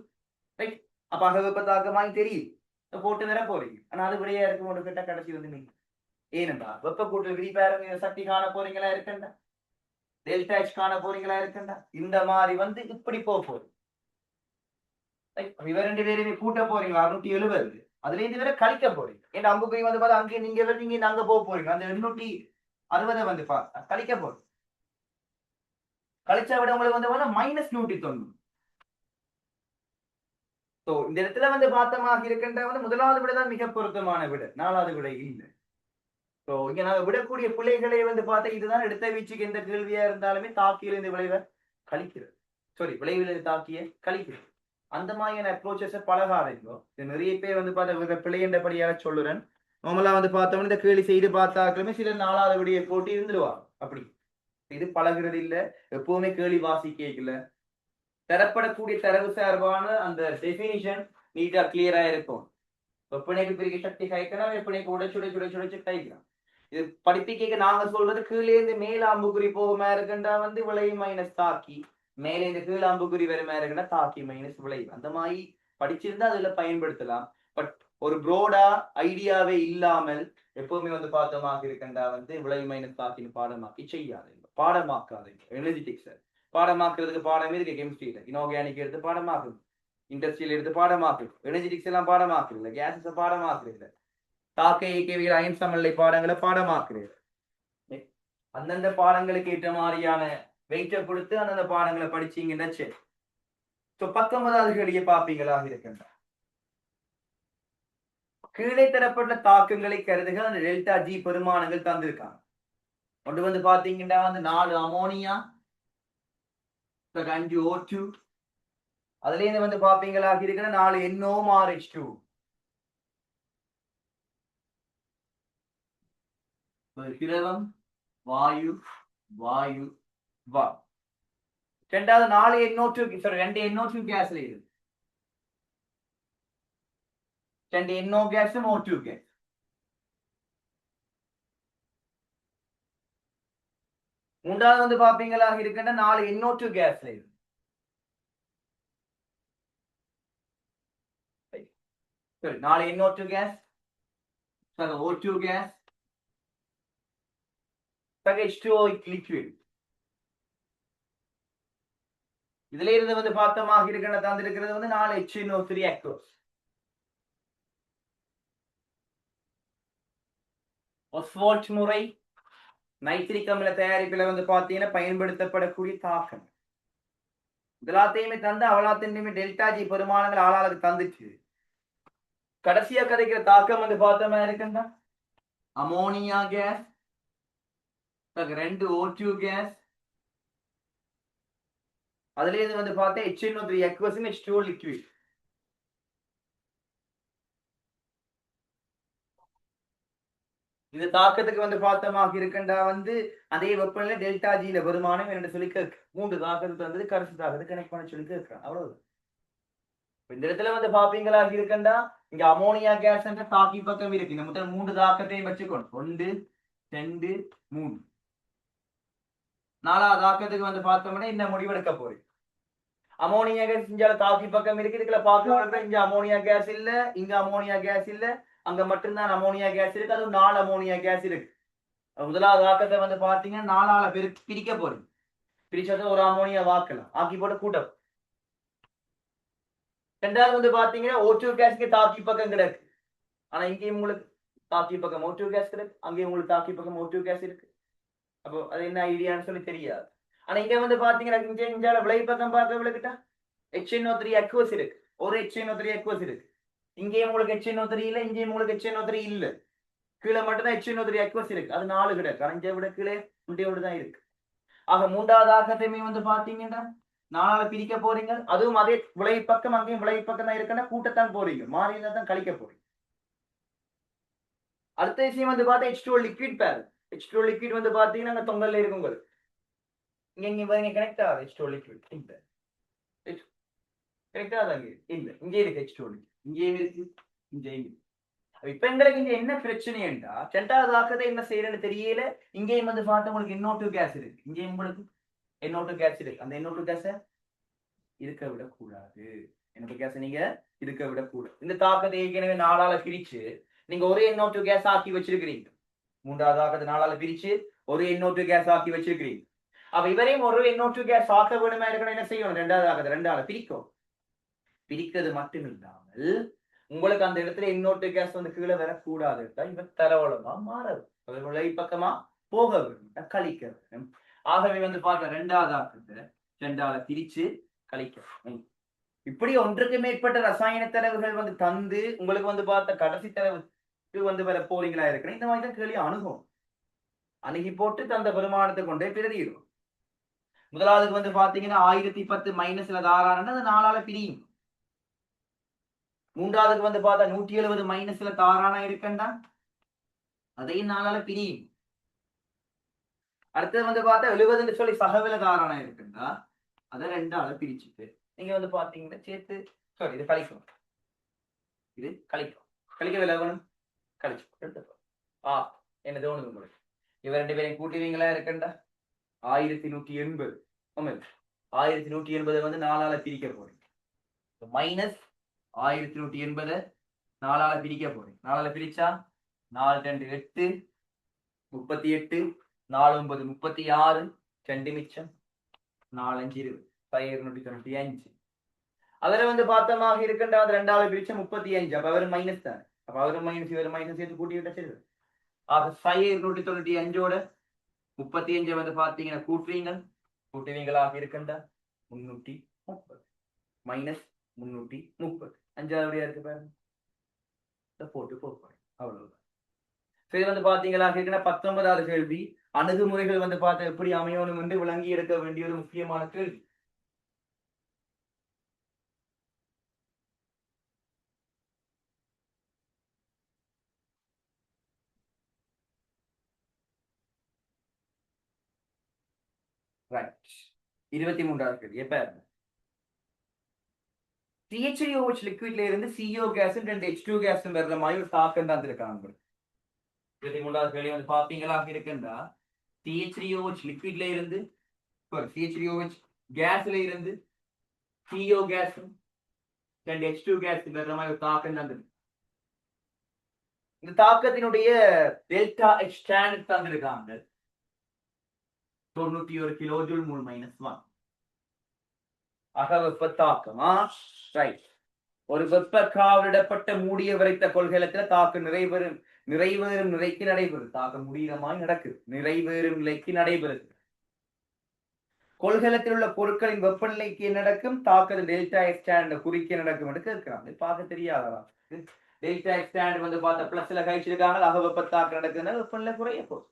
ரைட். அப்ப அகவெப்ப தாக்கமாய் தெரியுது போட்டு வர போறீங்க. ஆனா அது விடையா இருக்கும் ஒரு கிட்ட கடைசி வந்து நீங்க ஏனென்றா வெப்ப கூட்டல் விதி பாருங்க சக்தி காண போறீங்களா இருக்கண்டா டெல்டா H காண போறீங்களா இருக்கண்டா இந்த மாதிரி வந்து இப்படி போகுது. இவ 2 பேருமே கூட்ட போறீங்க 670 அதுல இருந்து வேற கழிக்க போறீங்க. ஏன்னா அம்புக்குறி வந்து பார்த்தா அங்கே நீங்க நீங்க அங்க போக போறீங்க. அந்த 860 வந்து கழிக்க போறீங்க. கழிச்சா விட உங்களுக்கு வந்து மைனஸ் 190. இந்த இடத்துல வந்து பார்த்தமாக இருக்கின்ற வந்து 1வது விட தான் மிக பொருத்தமான விட. 4வது விட இல்லை. இங்க நாங்க விடக்கூடிய பிள்ளைகளை வந்து பார்த்தா இதுதான் எடுத்த வீச்சுக்கு எந்த கேள்வியா இருந்தாலுமே தாக்கியிலிருந்து விளைவை கழிக்கிறது. விளைவிலிருந்து தாக்கிய கழிக்கிறது. அந்த மாதிரியான அப்ரோச்சஸ் பழகாதீங்க. நிறைய பேர் வந்து பார்த்தா பிள்ளைன்றபடியாக சொல்லுறேன். நார்மலா வந்து பார்த்தோம்னா இந்த கேள்வி செய்து பார்த்தாக்களுமே சிலர் 4வது விடிய போட்டி இருந்துடுவாங்க. அப்படி இது பழகிறது இல்லை. எப்பவுமே கேள்வி வாசிக்கல தரப்படக்கூடிய தரவு சார்பான அந்த டெபினிஷன் நீட்டா கிளியரா இருக்கும். வெப்பனைக்கு பிரிக்க சக்தி கைக்கணும் வெப்பனைக்கு உடைச்சு கைக்கலாம். இது படிப்பிக்க நாங்க சொல்றது கீழே இருந்து மேல அம்புக்குறி போகுமா இருக்குண்டா வந்து விளைவு மைனஸ் தாக்கி மேலே இந்த கீழே அம்புக்குறி வருமா இருக்குன்னா தாக்கி மைனஸ் விளைவு. அந்த மாதிரி படிச்சிருந்தா அதுல பயன்படுத்தலாம். பட் ஒரு ப்ரோடா ஐடியாவே இல்லாமல் எப்பவுமே வந்து பார்த்தோமாக இருக்கண்டா வந்து விளைவு மைனஸ் தாக்கின்னு பாடமாக்கி செய்யாதீங்க. பாடமாக்காதீங்க. எனர்ஜெட்டிக்ஸ் பாடமாக்குறதுக்கு பாடமே இருக்கு. கெமிஸ்ட்ரியில இன்ஆர்கானிக் எடுத்து பாடமாக்குது. இண்டஸ்ட்ரியல் எடுத்து பாடமாக்குது. எனர்ஜெட்டிக்ஸ் எல்லாம் பாடமாக்குறது கேஸஸ் பாடமாக்குறது தாக்க இயக்கவியல் அயன் சமநிலை பாடங்களை பாடமாக்குறது. அந்தந்த பாடங்களுக்கு ஏற்ற மாதிரியான வெயிட்டை கொடுத்து அந்தந்த பாடங்களை படிச்சீங்கன்னா சரி. 19வது கேள்வியை பார்ப்பீங்களாக இருக்கின்ற கீழே தரப்பட்ட தாக்கங்களை கருதுக. அந்த டெல்டா ஜி பெருமானங்கள் தந்திருக்காங்க. ஒன்று வந்து பாத்தீங்கன்னா வந்து 4 அமோனியா 5 O2 அதுல இருந்து வந்து பாப்பீங்களாக இருக்கிற 4 NO+H2 திரவம் வாயு வாயு வா. 2வது 4 NO2 2 NO2 கேஸ்ல இருக்கு. 2 NO கேஸும் O2 கேஸ். மூன்றாவது வந்து பாப்பீங்களாக இருக்கின்ற 4 NO2 கேஸ்ல இருக்கு. சரி 4 NO2 case, O2 case, H2O liquid. இதுல இருந்து வந்து பார்த்தமாக இருக்கின்ற தந்திருக்கிறது வந்து 4 HNO3 aqueous. ஒஸ்வால்ட் முறை நைட்ரிக் அமில தயாரிப்புல வந்து பாத்தீங்கன்னா பயன்படுத்தப்படக்கூடிய தாக்கம் எல்லாத்தையுமே தந்து அவளாத்தையுமே டெல்டா ஜி பெருமானங்கள் ஆளாளுக்கு தந்துச்சு. கடைசியா கிடைக்கிற தாக்கம் வந்து பார்த்தோமா இருக்குன்னா அமோனியா கேஸ், 2 O2 கேஸ், அதுல இருந்து வந்து பார்த்தா HNO3 aqueous H2O லிக்விட். இந்த தாக்கத்துக்கு வந்து பார்த்தமாக இருக்கின்றா வந்து அதே வெப்பநிலை டெல்டா ஜியில வருமானம் என்று சொல்லி கேட்க 3 தாக்கத்துக்கு வந்து கடைசி தாக்கத்துக்கு கனெக்ட் பண்ண சொல்லி கேட்கிறேன். அவ்வளவு இந்த இடத்துல வந்து பாப்பீங்களா இருக்கண்டா இங்க அமோனியா கேஸ் என்ற தாக்கி பக்கம் இருக்கு. இந்த முதல் 3 தாக்கத்தையும் வச்சுக்கணும். 1 2 3 4வது தாக்கத்துக்கு வந்து பார்த்தோம்னா இந்த முடிவெடுக்க போறேன். அமோனியா கேஸ் இங்க தாக்கி பக்கம் இருக்கு. இதுக்குள்ள பார்க்க இங்க அமோனியா கேஸ் இல்ல, இங்க அமோனியா கேஸ் இல்ல, அங்க மட்டும்தான் அமோனியா கேஸ் இருக்கு. அது 4 அமோனியா கேஸ் இருக்கு. முதலாவது தாக்கத்தை வந்து பாத்தீங்கன்னா 4ஆல பிரிக்க போறேன். பிரிச்சது ஒரு அமோனியா வாக்கலாம் ஆக்கி போட்டு கூட்டம். ரெண்டாவது வந்து பாத்தீங்கன்னா O2 கேஸ்க்கு தாக்கி பக்கம் கிடக்கு. ஆனா இங்கேயும் உங்களுக்கு தாக்கி பக்கம் O2 கேஸ் இருக்கு, அங்கேயும் உங்களுக்கு தாக்கி பக்கம் O2 கேஸ் இருக்கு. அப்போ அது என்ன ஐடியான்னு சொல்லி தெரியாது. ஆனா இங்க வந்து பாத்தீங்கன்னா இங்க விளை பக்கம் பார்க்க விளக்கிட்டா HNO3 aqueous இருக்கு. ஒரு HNO3 aqueous இருக்கு. இங்கேயும் உங்களுக்கு HNO3 இல்ல, இங்கேயும் உங்களுக்கு HNO3 இல்ல. கீழே மட்டும்தான் HNO3 aqueous இருக்கு. அது 4 கிடக்கு. அஞ்சை விட கீழே முட்டையோடு தான் இருக்கு. ஆக 3வது ஆக்கத்தையுமே வந்து பாத்தீங்கன்னா 4ஆல பிரிக்க போறீங்க. அதுவும் அதே விளை பக்கம் அங்கேயும் விளை பக்கம் தான் இருக்குன்னா கூட்டத்தான் போறீங்க. மாறினா தான் கழிக்க போறீங்க. அடுத்த விஷயம் வந்து பார்த்தா H2O லிக்விட் பேர். H2O லிக்விட் வந்து பாத்தீங்கன்னா அங்க தொங்கல்ல இருக்கும் உங்களுக்கு. இங்க பாருங்க கனெக்ட் ஆகுது H2O லிக்விட். இந்த கனெக்ட் ஆகுது இல்ல. இங்க இருக்கு H2O லிக்விட். இங்கேயும் இருக்கு, இங்கேயும் இருக்கு. இப்ப எங்களுக்கு இங்க என்ன பிரச்சனைண்டா 2வது ஆக்கத்தை என்ன செய்யறேன்னு தெரியல. இங்கேயும் வந்து பார்த்தா உங்களுக்கு NO2 கேஸ் இருக்கு. இங்கேயும் உங்களுக்கு NO2 கேஸ் இருக்கு. அந்த NO2 கேஸ இருக்க விடக்கூடாது. NO2 கேஸ் நீங்க இருக்க விடக்கூடாது. இந்த தாக்கத்தை ஏற்கனவே 4ஆல பிரிச்சு நீங்க ஒரு NO2 கேஸ் ஆக்கி வச்சிருக்கிறீங்க. 3வது ஆக்கத்தை 4ஆல பிரிச்சு ஒரு NO2 கேஸ் ஆக்கி வச்சிருக்கிறீங்க. அப்ப இவரையும் ஒரு NO2 கேஸ் ஆக்க வேணுமா இருக்கணும் என்ன செய்யணும்? 2வது ஆக்கத்தை 2ஆல பிரிக்கும். பிரிக்கிறது மட்டும் இல்லாமல் உங்களுக்கு அந்த இடத்துல NO2 கேஸ் வந்து கீழே வரக்கூடாது. இவன் தரவளமா மாறது விளை பக்கமா போக வேண்டும், கழிக்க வேண்டும். ஆகவே வந்து பார்க்க 2வது ஆக்கத்தை 2ஆல பிரிச்சு கழிக்க. இப்படி ஒன்றுக்கு மேற்பட்ட ரசாயன தரவுகள் வந்து தந்து உங்களுக்கு வந்து பார்த்த கடைசி தரவுக்கு வந்து வர போறீங்களா இருக்கிறேன். இந்த மாதிரி தான் கேள்வி அணுகும். அணுகி போட்டு தந்த பெருமானத்தை கொண்டே பிரதியிடும். முதலாவதுக்கு வந்து பாத்தீங்கன்னா 1010 மைனஸ்ல தாராளம் அது 4ஆல பிரியும். 3ஆவதுக்கு வந்து பார்த்தா 170 மைனஸ்ல தாரானா இருக்கண்டா அதையும் 4ஆல பிரியும். அடுத்தது வந்து பார்த்தா 70 சொல்லி சகவில தாரானா இருக்குண்டா அதை 2ஆல பிரிச்சுட்டு நீங்க வந்து பாத்தீங்கன்னா சேர்த்து சாரி இது கழிக்கும். இது கழிக்கும். கழிக்கவில்லை வேணும் கழிச்சு எடுத்துக்கோ. என்ன தோணுது உங்களுக்கு? இவ 2 பேரையும் கூட்டுவீங்களா இருக்கண்டா 1180. 1180 வந்து 4ஆல பிரிக்க போறீங்க. மைனஸ் 1180 4ஆல பிரிக்க போறேன். 4ஆல பிரிச்சா 4 2 8 38 4 9 36 2 மிச்சம் 4 5 20 295. அதுல வந்து பார்த்தமாக இருக்கின்ற அது 2ஆல பிரிச்சா 35. அப்ப அவரு மைனஸ் தான். அப்ப அவரு மைனஸ் இவரு மைனஸ் சேர்த்து கூட்டி விட்டா சரி. ஆக 295ஓட 35 வந்து பாத்தீங்கன்னா கூட்டுவீங்களாக இருக்கின்ற 330 மைனஸ் 330 5ஆவது இருக்கு பாருங்க போட்டு போறேன். அவ்வளவுதான். சரி வந்து பாத்தீங்களா 19வது கேள்வி அணுகுமுறைகள் வந்து பார்த்து எப்படி அமையணும் என்று விளங்கி எடுக்க வேண்டிய ஒரு முக்கியமான கேள்வி. ரைட் 23வது கேள்வி எப்ப CHOH லிக்விட்ல இருந்து CO கேஸ் 2 H2 கேஸ் வர்ற மாதிரி ஒரு தாக்கம் தான் இருக்காங்க. 23வது கேள்வி வந்து பாப்பீங்களா இருக்குண்டா CH3OH லிக்விட்ல இருந்து CH3OH கேஸ்ல இருந்து CO கேஸ் H2 கேஸ் வர்ற மாதிரி ஒரு தாக்கம் தந்தது. இந்த தாக்கத்தினுடைய டெல்டா H ஸ்டாண்டர்ட் தந்திருக்காங்க 91 கிலோ ஜூல் மூல் -1 அகவெப்ப தாக்கமா ரைட். ஒரு வெப்ப காவலிடப்பட்ட மூடிய வரைத்த கொள்கலத்துல தாக்கம் நிறைவேறும் நிலைக்கு நடைபெறும். தாக்கம் முடியமாய் நடக்குது, நிறைவேறும் நிலைக்கு நடைபெறுது. கொள்கலத்தில் உள்ள பொருட்களின் வெப்பநிலைக்கு நடக்கும் தாக்கத்து டெல்டா எக்ஸ் ஸ்டாண்ட் குறிக்க நடக்கும் என்று கேட்கிறாங்க. பார்க்க தெரியாதா? டெல்டா எக்ஸ் ஸ்டாண்ட் வந்து பார்த்தா பிளஸ்ல கழிச்சிருக்காங்க. அகவெப்ப தாக்கம் நடக்குதுன்னா வெப்பநிலை குறைய போகுது.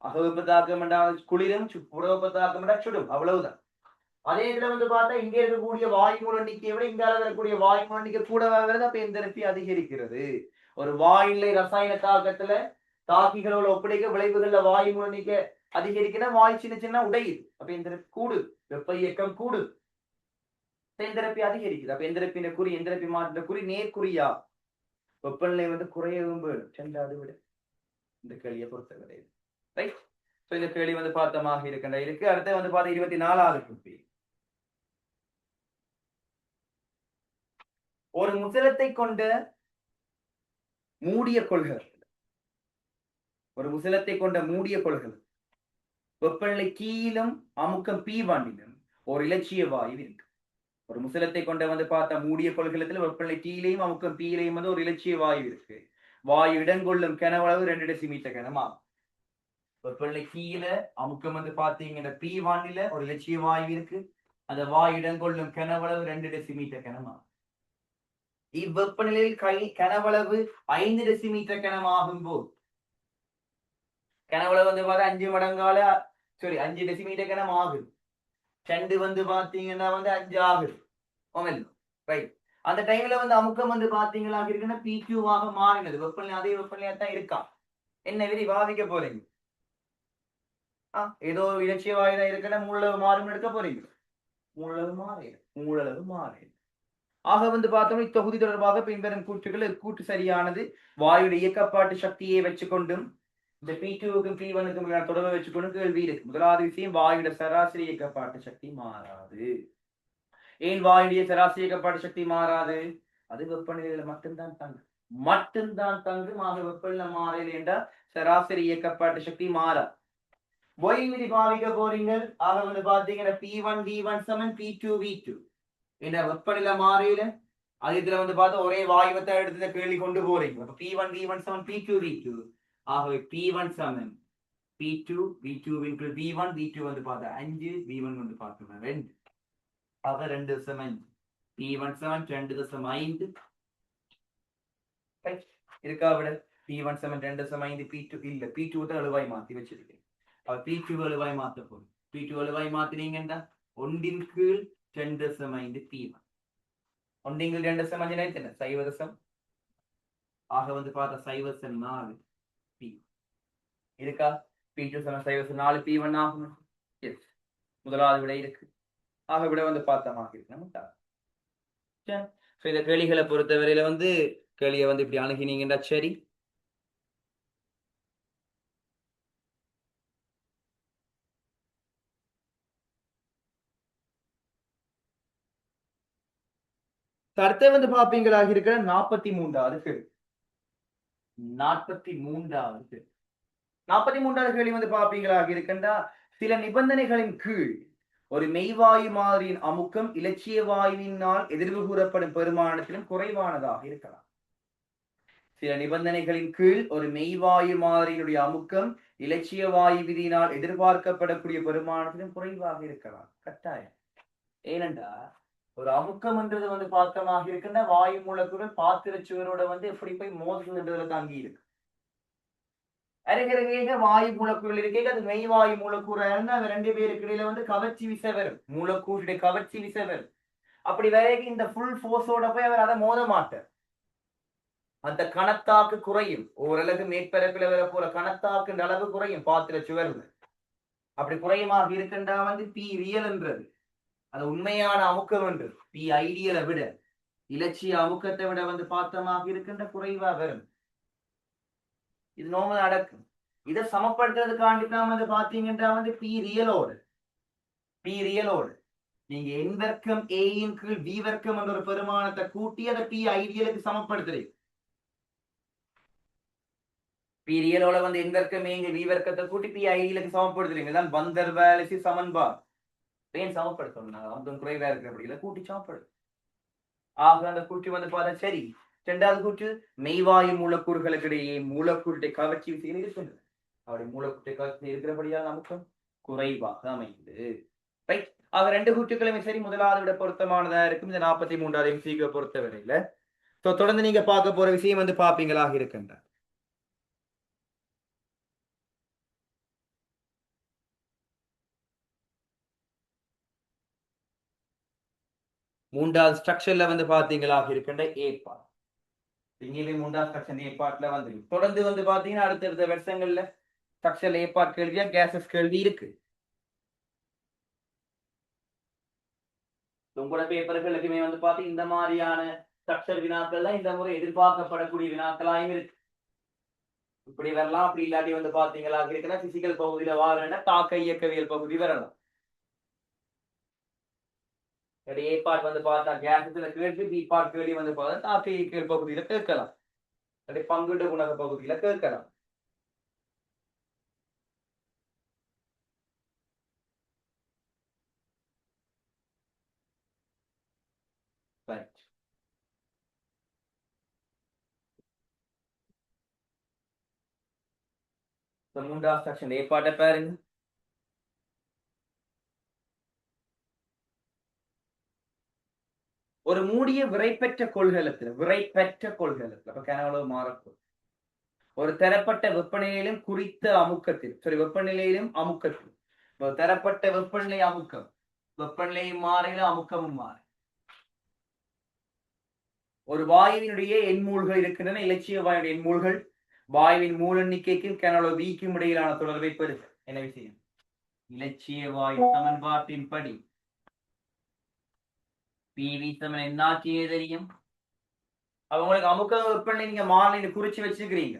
அகவெப்ப தாக்கம் என்றால் குளிரும், புறவெப்ப தாக்கம் என்றால் சுடும், அவ்வளவுதான். அதே இதுல வந்து பார்த்தா இங்க இருக்கக்கூடிய வாயுமூல எண்ணிக்கையை விட இங்க இருக்கக்கூடிய வாயுமூல எண்ணிக்கை கூட வருது. அப்ப எந்தரப்பி அதிகரிக்கிறது. ஒரு வாயிலை ரசாயன தாக்கத்துல தாக்கிகளோட ஒப்படைக்க விளைவுகள்ல வாயுமூல எண்ணிக்கை அதிகரிக்கணும். வாயு சின்ன சின்ன உடையுது. அப்ப எந்தரப்பி கூடு, வெப்ப இயக்கம் கூடு, எந்தரப்பி அதிகரிக்குது. அப்ப எந்தரப்பின குறி, எந்தரப்பி மாற்ற குறி நேர்குறியா வெப்பநிலை வந்து குறையவும் வேணும். சென்றாது விட இந்த கேள்வியை பொறுத்தவரை ரைட். இந்த கேள்வி வந்து பார்த்தமாக இருக்கு. அடுத்து வந்து பார்த்தா 24வது கேள்வி. ஒரு முசலத்தை கொண்ட மூடிய கொள்கலன், ஒரு முசலத்தை கொண்ட மூடிய கொள்கலன் வெப்பநிலை கீழும் அமுக்கம் P1 ஒரு இலட்சிய வாயு இருக்கு. ஒரு முசலத்தை கொண்ட வந்து பார்த்தா மூடிய கொள்கலத்துல வெப்பநிலை கீழையும் அமுக்கம் P-லையும் வந்து ஒரு இலட்சிய வாயு இருக்கு. வாயு இடங்கொள்ளும் கனவளவு 2 டெசிமீட்டர் கனமா. வெப்பநிலை கீழே அமுக்கம் வந்து பாத்தீங்கன்னா P1 ஒரு இலட்சிய வாயு இருக்கு. அந்த வாயு இடங்கொள்ளும் கனவளவு 2 டெசிமீட்டர் கனமா. இவ்வெப்பநிலையில் கனவளவு 5 டெசிமீட்டர் கனமாகும் போது கனவளவு வந்து பார்த்தா 5 மடங்கால 5 டெசிமீட்டர் கனம் ஆகுது. 2 வந்து பாத்தீங்கன்னா வந்து 5 ஆகுது. ரைட். அந்த டைம்ல வந்து அமுக்கம் வந்து பாத்தீங்களா இருக்குன்னா P2 ஆக மாறினது. வெப்பநிலை அதே வெப்பநிலையா தான் இருக்கா. என்ன விதி பாதிக்க போறீங்க? ஏதோ இலட்சிய வாயு தான் இருக்குன்னா மூலளவு மாறும் எடுக்க போறீங்க. மூலளவு மாறு. ஆக வந்து பார்த்தோம் இத்தொகுதி தொடர்பாக பின்வரும் கூற்றுகள் கூற்று சரியானது. வாயுடைய இயக்கப்பாட்டு சக்தியை வச்சுக்கொண்டும் இந்த P2க்கும் P1க்கும் தொடர்பை வச்சுக்கொண்டு கேள்வி இருக்கு. முதலாவது விஷயம், வாயுடைய சராசரி இயக்கப்பாட்டு சக்தி மாறாது. ஏன் வாயுடைய சராசரி இயக்கப்பாட்டு சக்தி மாறாது? அது வெப்பநிலையில மட்டும்தான் தங்கு. ஆக வெப்பநிலை மாறல என்றால் சராசரி இயக்கப்பாட்டு சக்தி மாறா. விதி பாவிக்க போறீங்க. ஆக வந்து பாத்தீங்கன்னா P1 V1 சமன் P2 V2 என்ற வெப்பநிலை மாறில அதுல வந்து பார்த்தா ஒரே வாயுவத்தை எடுத்து கேள்வி கொண்டு போறீங்க. P1 V1 சமன் P2 V2. ஆகவே P1 சமன் P2 V2 V1 V2 வந்து பார்த்தா 5 V1 வந்து பார்த்தோம்னா 2. ஆக 2 சமன் P1 சமன் 2.5 இருக்கா விட P1 சமன் 2.5 P2 இல்ல P2 தான் எழுவாய் மாத்தி வச்சிருக்கேன். P2 எழுவாய் மாத்த போகும். P2 எழுவாய் மாத்தினீங்கன்னா 1 கீழ் 2.5 P1 1 கீழ் 2.5 என்ன சைவதசம். ஆக வந்து பார்த்தா சைவசம் 4 P இருக்கா. P2 சமன் சைவசம் 4 P1 ஆகும். முதலாவது விட இருக்கு. ஆக விட வந்து பார்த்தமாக இருக்கு நமக்கு. இந்த கேள்விகளை பொறுத்தவரையில வந்து கேள்வியை வந்து இப்படி அணுகினீங்கன்னா சரி. அடுத்த வந்து பாப்பீங்களாக இருக்கிற 43வது கேள்வி. 43வது கேள்வி வந்து பாப்பீங்களாக இருக்கின்றா, சில நிபந்தனைகளின் கீழ் ஒரு மெய்வாயு மாதிரியின் அமுக்கம் இலட்சிய வாயுவினால் எதிர்வு கூறப்படும் பெருமானத்திலும் குறைவானதாக இருக்கலாம். சில நிபந்தனைகளின் கீழ் ஒரு மெய்வாயு மாதிரியினுடைய அமுக்கம் இலட்சிய வாயு விதியினால் எதிர்பார்க்கப்படக்கூடிய பெருமானத்திலும் குறைவாக இருக்கலாம். கட்டாயம். ஏனென்றா ஒரு அமுக்கம் என்றது வந்து பார்த்தமாக இருக்குன்னா வாயு மூலக்கூறுகள் பாத்திர சுவரோட வந்து எப்படி போய் மோதுகின்றதுல தாங்கி இருக்கு. அருகருக வாயு மூலக்கூறுகள் இருக்கே அது மெய்வாயு மூலக்கூறா இருந்தா அந்த 2 பேருக்கு இடையில வந்து கவர்ச்சி விசை வரும். மூலக்கூறுடைய கவர்ச்சி விசை வரும். அப்படி வரைக்கும் இந்த ஃபுல் போர்ஸோட போய் அவர் அதை மோத மாட்டார். அந்த கணத்தாக்கு குறையும். ஓரளவு மேற்பரப்பில் வர போல கணத்தாக்குன்ற அளவு குறையும் பாத்திர சுவர்ல. அப்படி குறையமாக இருக்கின்றா வந்து பி ரியல் என்றது அது உண்மையான அமுக்கம் என்று பி ஐடியலை விட இலட்சிய அமுக்கத்தை விட வந்து பார்த்தமாக இருக்கின்ற குறைவா வரும். இது நோமல் நடக்கும். இதை சமப்படுத்துறதுக்காண்டி தான் வந்து பாத்தீங்கன்னா வந்து பி ரியலோடு நீங்க என் வர்க்கம் ஏயின் கீழ் வி வர்க்கம் என்ற ஒரு பெருமானத்தை கூட்டி அதை பி ஐடியலுக்கு சமப்படுத்துறீங்க. பி ரியலோட வந்து என் வர்க்கம் ஏங்க வி வர்க்கத்தை கூட்டி பி ஐடியலுக்கு சமப்படுத்துறீங்க. தான் பந்தர் வேலிசி சமன்பாடு ஏன் சமப்படுத்தணும்? அமுக்கம் குறைவா இருக்கிறபடியில கூட்டி சமப்படு. ஆக அந்த கூட்டி வந்து பார்த்தா சரி. இரண்டாவது கூற்று மெய்வாயு மூலக்கூறுகளுக்கு இடையே மூலக்கூறுடைய கவர்ச்சி விசையில் இருக்கின்றது. அவருடைய மூலக்கூற்றை கவர்ச்சி இருக்கிறபடியால் அமுக்கம் குறைவாக அமைந்து. ரைட். ஆக ரெண்டு கூற்றுக்களுமே சரி. முதலாவது விட பொருத்தமானதா இருக்கும் இந்த 43வது MCQ பொறுத்தவரையில. தொடர்ந்து நீங்க பார்க்க போற விஷயம் வந்து பாப்பீங்களாக இருக்கின்ற மூன்றாவது ஸ்ட்ரக்சர்ல வந்து பாத்தீங்களாக இருக்கின்ற ஏற்பாடு. இங்கே மூன்றாவது ஸ்ட்ரக்சர் ஏற்பாட்டுல வந்து தொடர்ந்து வந்து பாத்தீங்கன்னா அடுத்தடுத்த வருஷங்கள்ல ஸ்ட்ரக்சர் ஏற்பாடு கேள்வியா கேசஸ் கேள்வி இருக்கு. உங்களோட பேப்பர்களுக்குமே வந்து பாத்தீங்க இந்த மாதிரியான ஸ்ட்ரக்சர் வினாக்கள் தான் இந்த முறை எதிர்பார்க்கப்படக்கூடிய வினாக்களாயும் இருக்கு. இப்படி வரலாம். அப்படி இல்லாட்டி வந்து பாத்தீங்களா இருக்குன்னா பிசிக்கல் பகுதியில வாரன்னா தாக்க இயக்கவியல் பகுதி வரலாம். ஏ பார்ட் வந்து பார்த்தா கேசஸ்ல கேட்டு பி பார்ட் கேள்வி வந்து பார்த்தா தாக்க இயக்கவியல் பகுதியில கேட்கலாம். பங்குண்டு குணக பகுதியில கேட்கலாம். மூன்றாவது ஸ்ட்ரக்சர் ஏ பார்ட்டை பாருங்க. ஒரு மூடிய விரைப்பெற்ற கொள்கலத்துல கனவுளவு மாறக்கூடும். ஒரு தரப்பட்ட வெப்பநிலையிலும் குறித்த அமுக்கத்தில் வெப்பநிலையிலும் அமுக்கத்தில் தரப்பட்ட வெப்பநிலை அமுக்கம் வெப்பநிலையும் மாறையில அமுக்கமும் மாறு. ஒரு வாயுவினுடைய எண்மூல்கள் இருக்கின்றன. இலட்சிய வாயுடைய எண்மூல்கள் வாயுவின் மூல எண்ணிக்கைக்கும் கனவுளவு வீக்கும் இடையிலான தொடர்பை பெறுது. என்ன விஷயம்? இலட்சிய வாயு சமன்பாட்டின் படி பிவி சமன் என்னாச்சியே தெரியும். அவங்களுக்கு அமுக்க வெப்பநிலை நீங்க மாலையில குறிச்சு வச்சுக்கிறீங்க.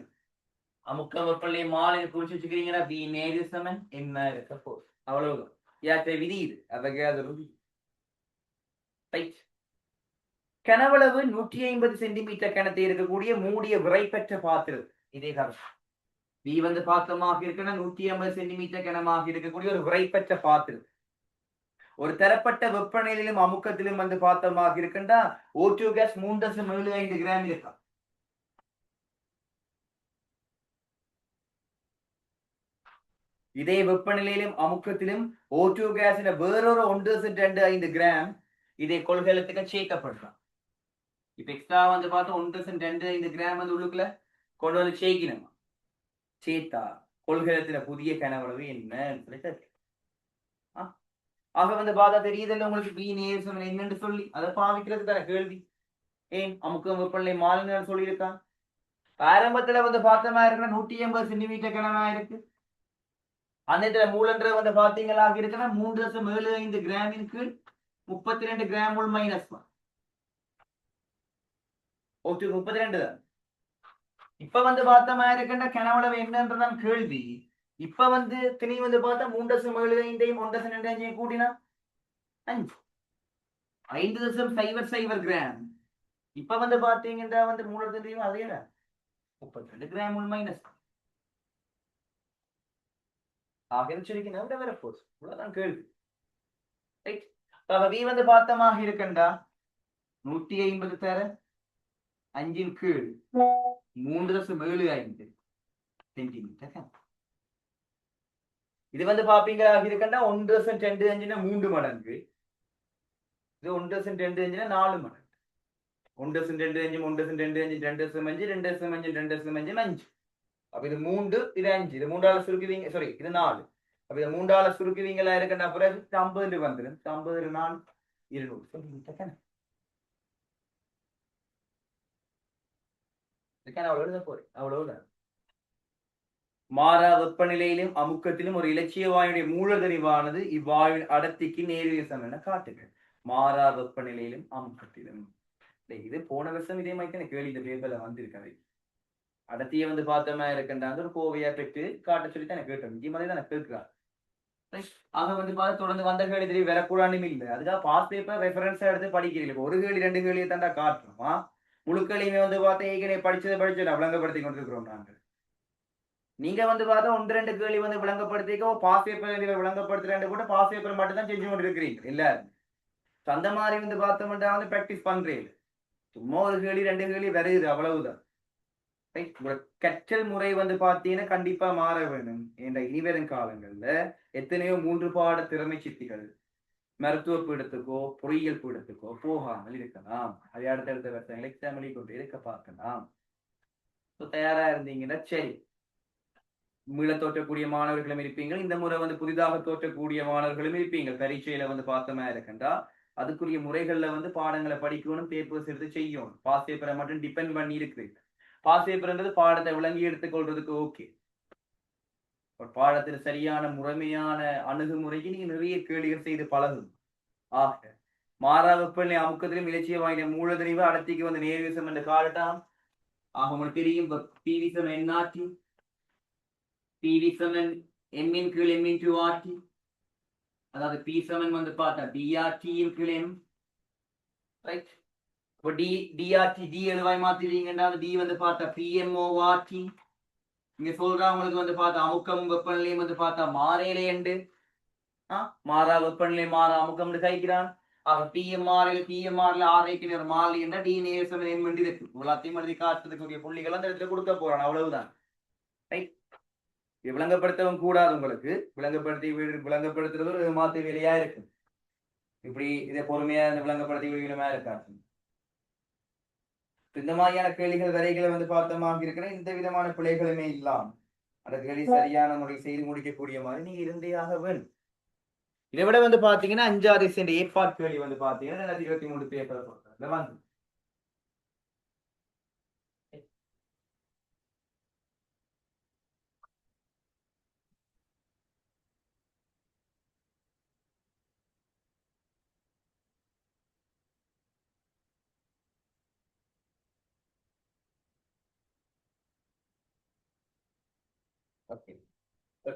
அமுக்க வெப்பநிலை மாலையில குறிச்சு வச்சுக்கிறீங்கன்னா பி நேரு சமன் என்ன இருக்க போகுது. அவ்வளவுதான். யாற்றை விதி இது. அவ்வகையாத விதி. கனவளவு 150 சென்டிமீட்டர் கணத்தை இருக்கக்கூடிய மூடிய விரைப்பெற்ற பாத்திரம். இதே கருத்து பி வந்து பாத்திரமாக இருக்குன்னா 150 சென்டிமீட்டர் கனமாக இருக்கக்கூடிய ஒரு விரைப்பெற்ற பாத்திரம். ஒரு தரப்பட்ட வெப்பநிலையிலும் அமுக்கத்திலும் வந்து பாத்திரமாக இருக்கின்றா O2 கேஸ் 3.75 கிராம் இருக்காம். இதே வெப்பநிலையிலும் அமுக்கத்திலும் O2 கேஸ்ல வேறொரு 1.25 கிராம் இதே கொள்கலத்துக்கு சேர்க்கப்படுறான். இப்ப எக்ஸ்ட்ரா வந்து பார்த்தா 1.25 கிராம் வந்து உள்ளுக்குள்ள கொண்டு வந்து சேர்க்கணுமா? சேர்த்தா கொள்கலத்துல புதிய கனவளவு என்ன? ஆக வந்து பார்த்தா தெரியுதுல்ல உங்களுக்கு பி நேர் என்னன்னு சொல்லி அதை பாவிக்கிறதுக்கு தானே கேள்வி. ஏன் அமுக்கம் வெப்பநிலை மாறுன்னு சொல்லியிருக்கான். ஆரம்பத்துல வந்து பார்த்தமா இருக்குன்னா 180 சென்டிமீட்டர் கனவா இருக்கு. அந்த மூலன்ற வந்து பாத்தீங்களா இருக்குன்னா 3.75 கிராமின் கீழ் 32 கிராம் உள் மைனஸ் 32 தான். இப்ப வந்து பார்த்தமா இருக்கின்ற கனவளவு என்னன்றதான் கேள்வி. இப்ப வந்து திணி வந்து பார்த்தா 3.75 1.25 கூட்டினா 5.00 கிராம். இப்ப வந்து பாத்தீங்கன்னா வந்து மூலத்திலையும் அதே 32 கிராம் உள் மைனஸ் கேள்வி. வந்து பார்த்தமாக இருக்கண்டா 150 தர 5 கீழ் 3.75 சென்டிமீட்டர். இது வந்து பாப்பீங்க இருக்கண்டா 1.25 3 மடங்கு. இது 1.25 4 மடங்கு. 1.25 1.25 2.5 2.5 2.5 5. அப்ப இது 3 இது 5 இது 3ஆல சுருக்குவீங்க. சாரி இது 4. அப்ப இது 3ஆல சுருக்குவீங்களா இருக்கண்டா பிறகு 50 வந்துடும். 50 4 200 சென்டிமீட்டர். அவ்வளவு மாறா வெப்பநிலையிலும் அமுக்கத்திலும் ஒரு இலட்சிய வாயுடைய மூலதறிவானது இவ்வாயுவின் அடர்த்திக்கு நேர்விசம் என காட்டுகள். மாறா வெப்பநிலையிலும் அமுக்கத்திலும். இது போன வருஷம் இதே மாதிரி கேள்வி இந்த பேப்பர்ல வந்திருக்காது. அடர்த்தியை வந்து பார்த்தோமா இருக்கின்றாங்க ஒரு கோவையா பெற்று காட்ட சொல்லி தான் எனக்கு கேட்டோம் இந்த மாதிரி தான் கேட்கிறார். ஆக வந்து பார்த்து தொடர்ந்து வந்த கேள்வி தெரியும் வரக்கூடாதும் இல்லை. அதுக்காக பாஸ் பேப்பர் ரெஃபரன்ஸா எடுத்து படிக்கிறீங்க. ஒரு கேள்வி 2 கேள்வியை தாண்டா காட்டுறோமா முழுக்களையுமே வந்து பார்த்தா ஏற்கனவே படிச்சதை விளங்கப்படுத்தி கொண்டிருக்கிறோம் நாங்கள். நீங்க வந்து பார்த்தா 1-2 கேள்வி வந்து விளங்கப்படுத்திக்கோ பாஸ் பேப்பர் விளங்கப்படுத்துறேன் கூட பாஸ் பேப்பர் மட்டும் தான் செஞ்சு கொண்டு இருக்கிறீங்க இல்ல. அந்த மாதிரி வந்து பார்த்தோம்னா வந்து பிராக்டிஸ் பண்றீங்க. சும்மா ஒரு கேள்வி 2 கேள்வி வருது அவ்வளவுதான். கற்றல் முறை வந்து பார்த்தீங்கன்னா கண்டிப்பா மாற வேணும். என்ற இனிவரும் காலங்கள்ல எத்தனையோ 3 பாட திறமை சித்திகள் மருத்துவ பீடத்துக்கோ பொறியியல் பீடத்துக்கோ போகாமல் இருக்கலாம். அதை அடுத்தடுத்த வருஷங்கள் எக்ஸாம் கொண்டு இருக்க பார்க்கலாம். தயாரா இருந்தீங்கன்னா சரி. மீள தோற்றக்கூடிய மாணவர்களும் இருப்பீங்க. இந்த முறை வந்து புதிதாக தோற்றக்கூடிய மாணவர்களும் இருப்பீங்க. பரீட்சையில வந்து பார்த்தோமா இருக்கின்றா அதுக்குரிய முறைகள்ல வந்து பாடங்களை படிக்கணும், பேப்பர்ஸ் எடுத்து செய்யணும். பாஸ் பேப்பரை மட்டும் டிபெண்ட் பண்ணி இருக்கு. பாஸ் பேப்பர்ன்றது பாடத்தை விளங்கி எடுத்துக்கொள்றதுக்கு ஓகே. ஒரு பாடத்தில் சரியான முறைமையான அணுகுமுறைக்கு நீங்க நிறைய கேள்விகள் செய்து பழகும். ஆக மாறா வெப்பநிலை அமுக்கத்திலும் இலட்சிய வாங்கின மூலதனிவு அடர்த்திக்கு வந்து நேர்விசம் என்று காலட்டாம். ஆக உங்களுக்கு தெரியும் பிவிசம் என்ஆர்டி பிவிசம் எம்மின் கீழ் எம்மின் டூ ஆர்டி அதாவது பி7 வந்து பார்த்தா டிஆர்டியின் கீழ் எம் ரைட். இப்போ டிஆர்டி டி எழுவாய் மாத்திட்டீங்கன்னா டி வந்து பார்த்தா பிஎம்ஓஆர்டி. இங்க சொல்றவங்களுக்கு வந்து பார்த்தா அமுக்கம் வெப்பநிலையும் வந்து பார்த்தா மாறையிலே உண்டு. மாறா வெப்பநிலை மாறா அமுக்கம் கைக்கிறான். ஆக பிஎம்ஆர்ல ஆரைக்கு நேரம் மாறி என்ற டி நேசம் எம் இருக்கு. எல்லாத்தையும் எழுதி காட்டுறதுக்குரிய புள்ளிகள் அந்த இடத்துல கொடுக்க போறான் அவ்வளவுதான். ரைட். விளங்கப்படுத்தவும் கூடாது உங்களுக்கு. விளங்கப்படுத்துறது ஒரு மாத்து வேலையா இருக்கு. இப்படி இதை பொறுமையா விளங்கப்படுத்தி விடுகிறமா இருக்காது. இந்த மாதிரியான கேள்விகள் வரைகளை வந்து பார்த்தமாக இருக்கிற இந்த விதமான பிழைகளுமே இல்லாம் அந்த கேள்வி சரியான முறை செய்து முடிக்கக்கூடிய மாதிரி நீங்க இருந்தே ஆக வேணும். இதை விட வந்து பாத்தீங்கன்னா 5-6 சென்ட் ஏற்பாடு கேள்வி வந்து பாத்தீங்கன்னா 2023 பேப்பர் சொல்றாங்க வந்து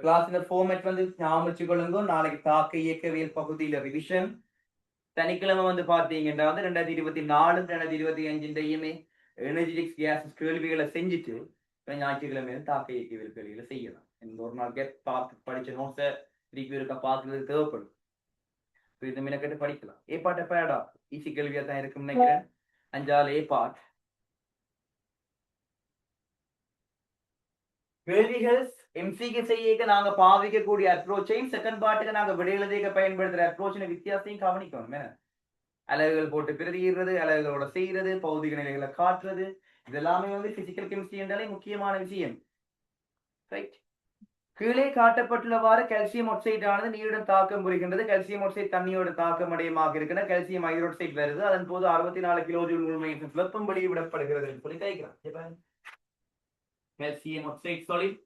கிளாஸ் ஃபார்மேட் வந்து ஞாபகம் வச்சுக்கொள்ளுங்க. நாளைக்கு தாக்க இயக்கவியல் பகுதியில ரிவிஷன். சனிக்கிழமை வந்து பாத்தீங்கன்னா வந்து 2024 2025 எனர்ஜெட்டிக்ஸ் கேஸ் கேள்விகளை செஞ்சுட்டு ஞாயிற்றுக்கிழமை தாக்க இயக்கவியல் கேள்விகளை செய்யலாம். இந்த ஒரு நாள் பார்த்து படிச்ச நோட்ஸை திருப்பி இருக்க பார்க்கறது தேவைப்படும். இந்த மினக்கட்டு படிக்கலாம். ஏ பாட்டு எப்படா ஈஸி கேள்வியா தான் இருக்குன்னு நினைக்கிறேன். 5 ஏ பாட் கேள்விகள் எம்சிக்கு செய்ய நாங்க பாவிக்கக்கூடிய அப்ரோச்சையும் செகண்ட் பார்ட்டுக்கு நாங்க விடையெழுதிக்க பயன்படுத்துற அப்ரோச்சின் வித்தியாசத்தையும் கவனிக்கணும். அலகுகள் போட்டு பிரதியிடுறது, அலகுகளோட செய்யறது, பௌதிக நிலைகளை காட்டுறது, இதெல்லாமே வந்து பிசிக்கல் கெமிஸ்ட்ரி என்றாலே முக்கியமான விஷயம். ரைட். கீழே காட்டப்பட்டுள்ளவாறு கால்சியம் ஆக்சைடு ஆனது நீருடன் தாக்கம் புரிகின்றது. கால்சியம் ஆக்சைடு தண்ணியோட தாக்கம் அடையமாக இருக்கிற கால்சியம் ஹைட்ரோக்சைடு வருது. அதன் போது 64 கிலோஜூல் முழுமை வெப்பம் வெளியிடப்படுகிறது சொல்லி கேட்கிறான். கால்சியம் ஆக்சைடு சாலிட்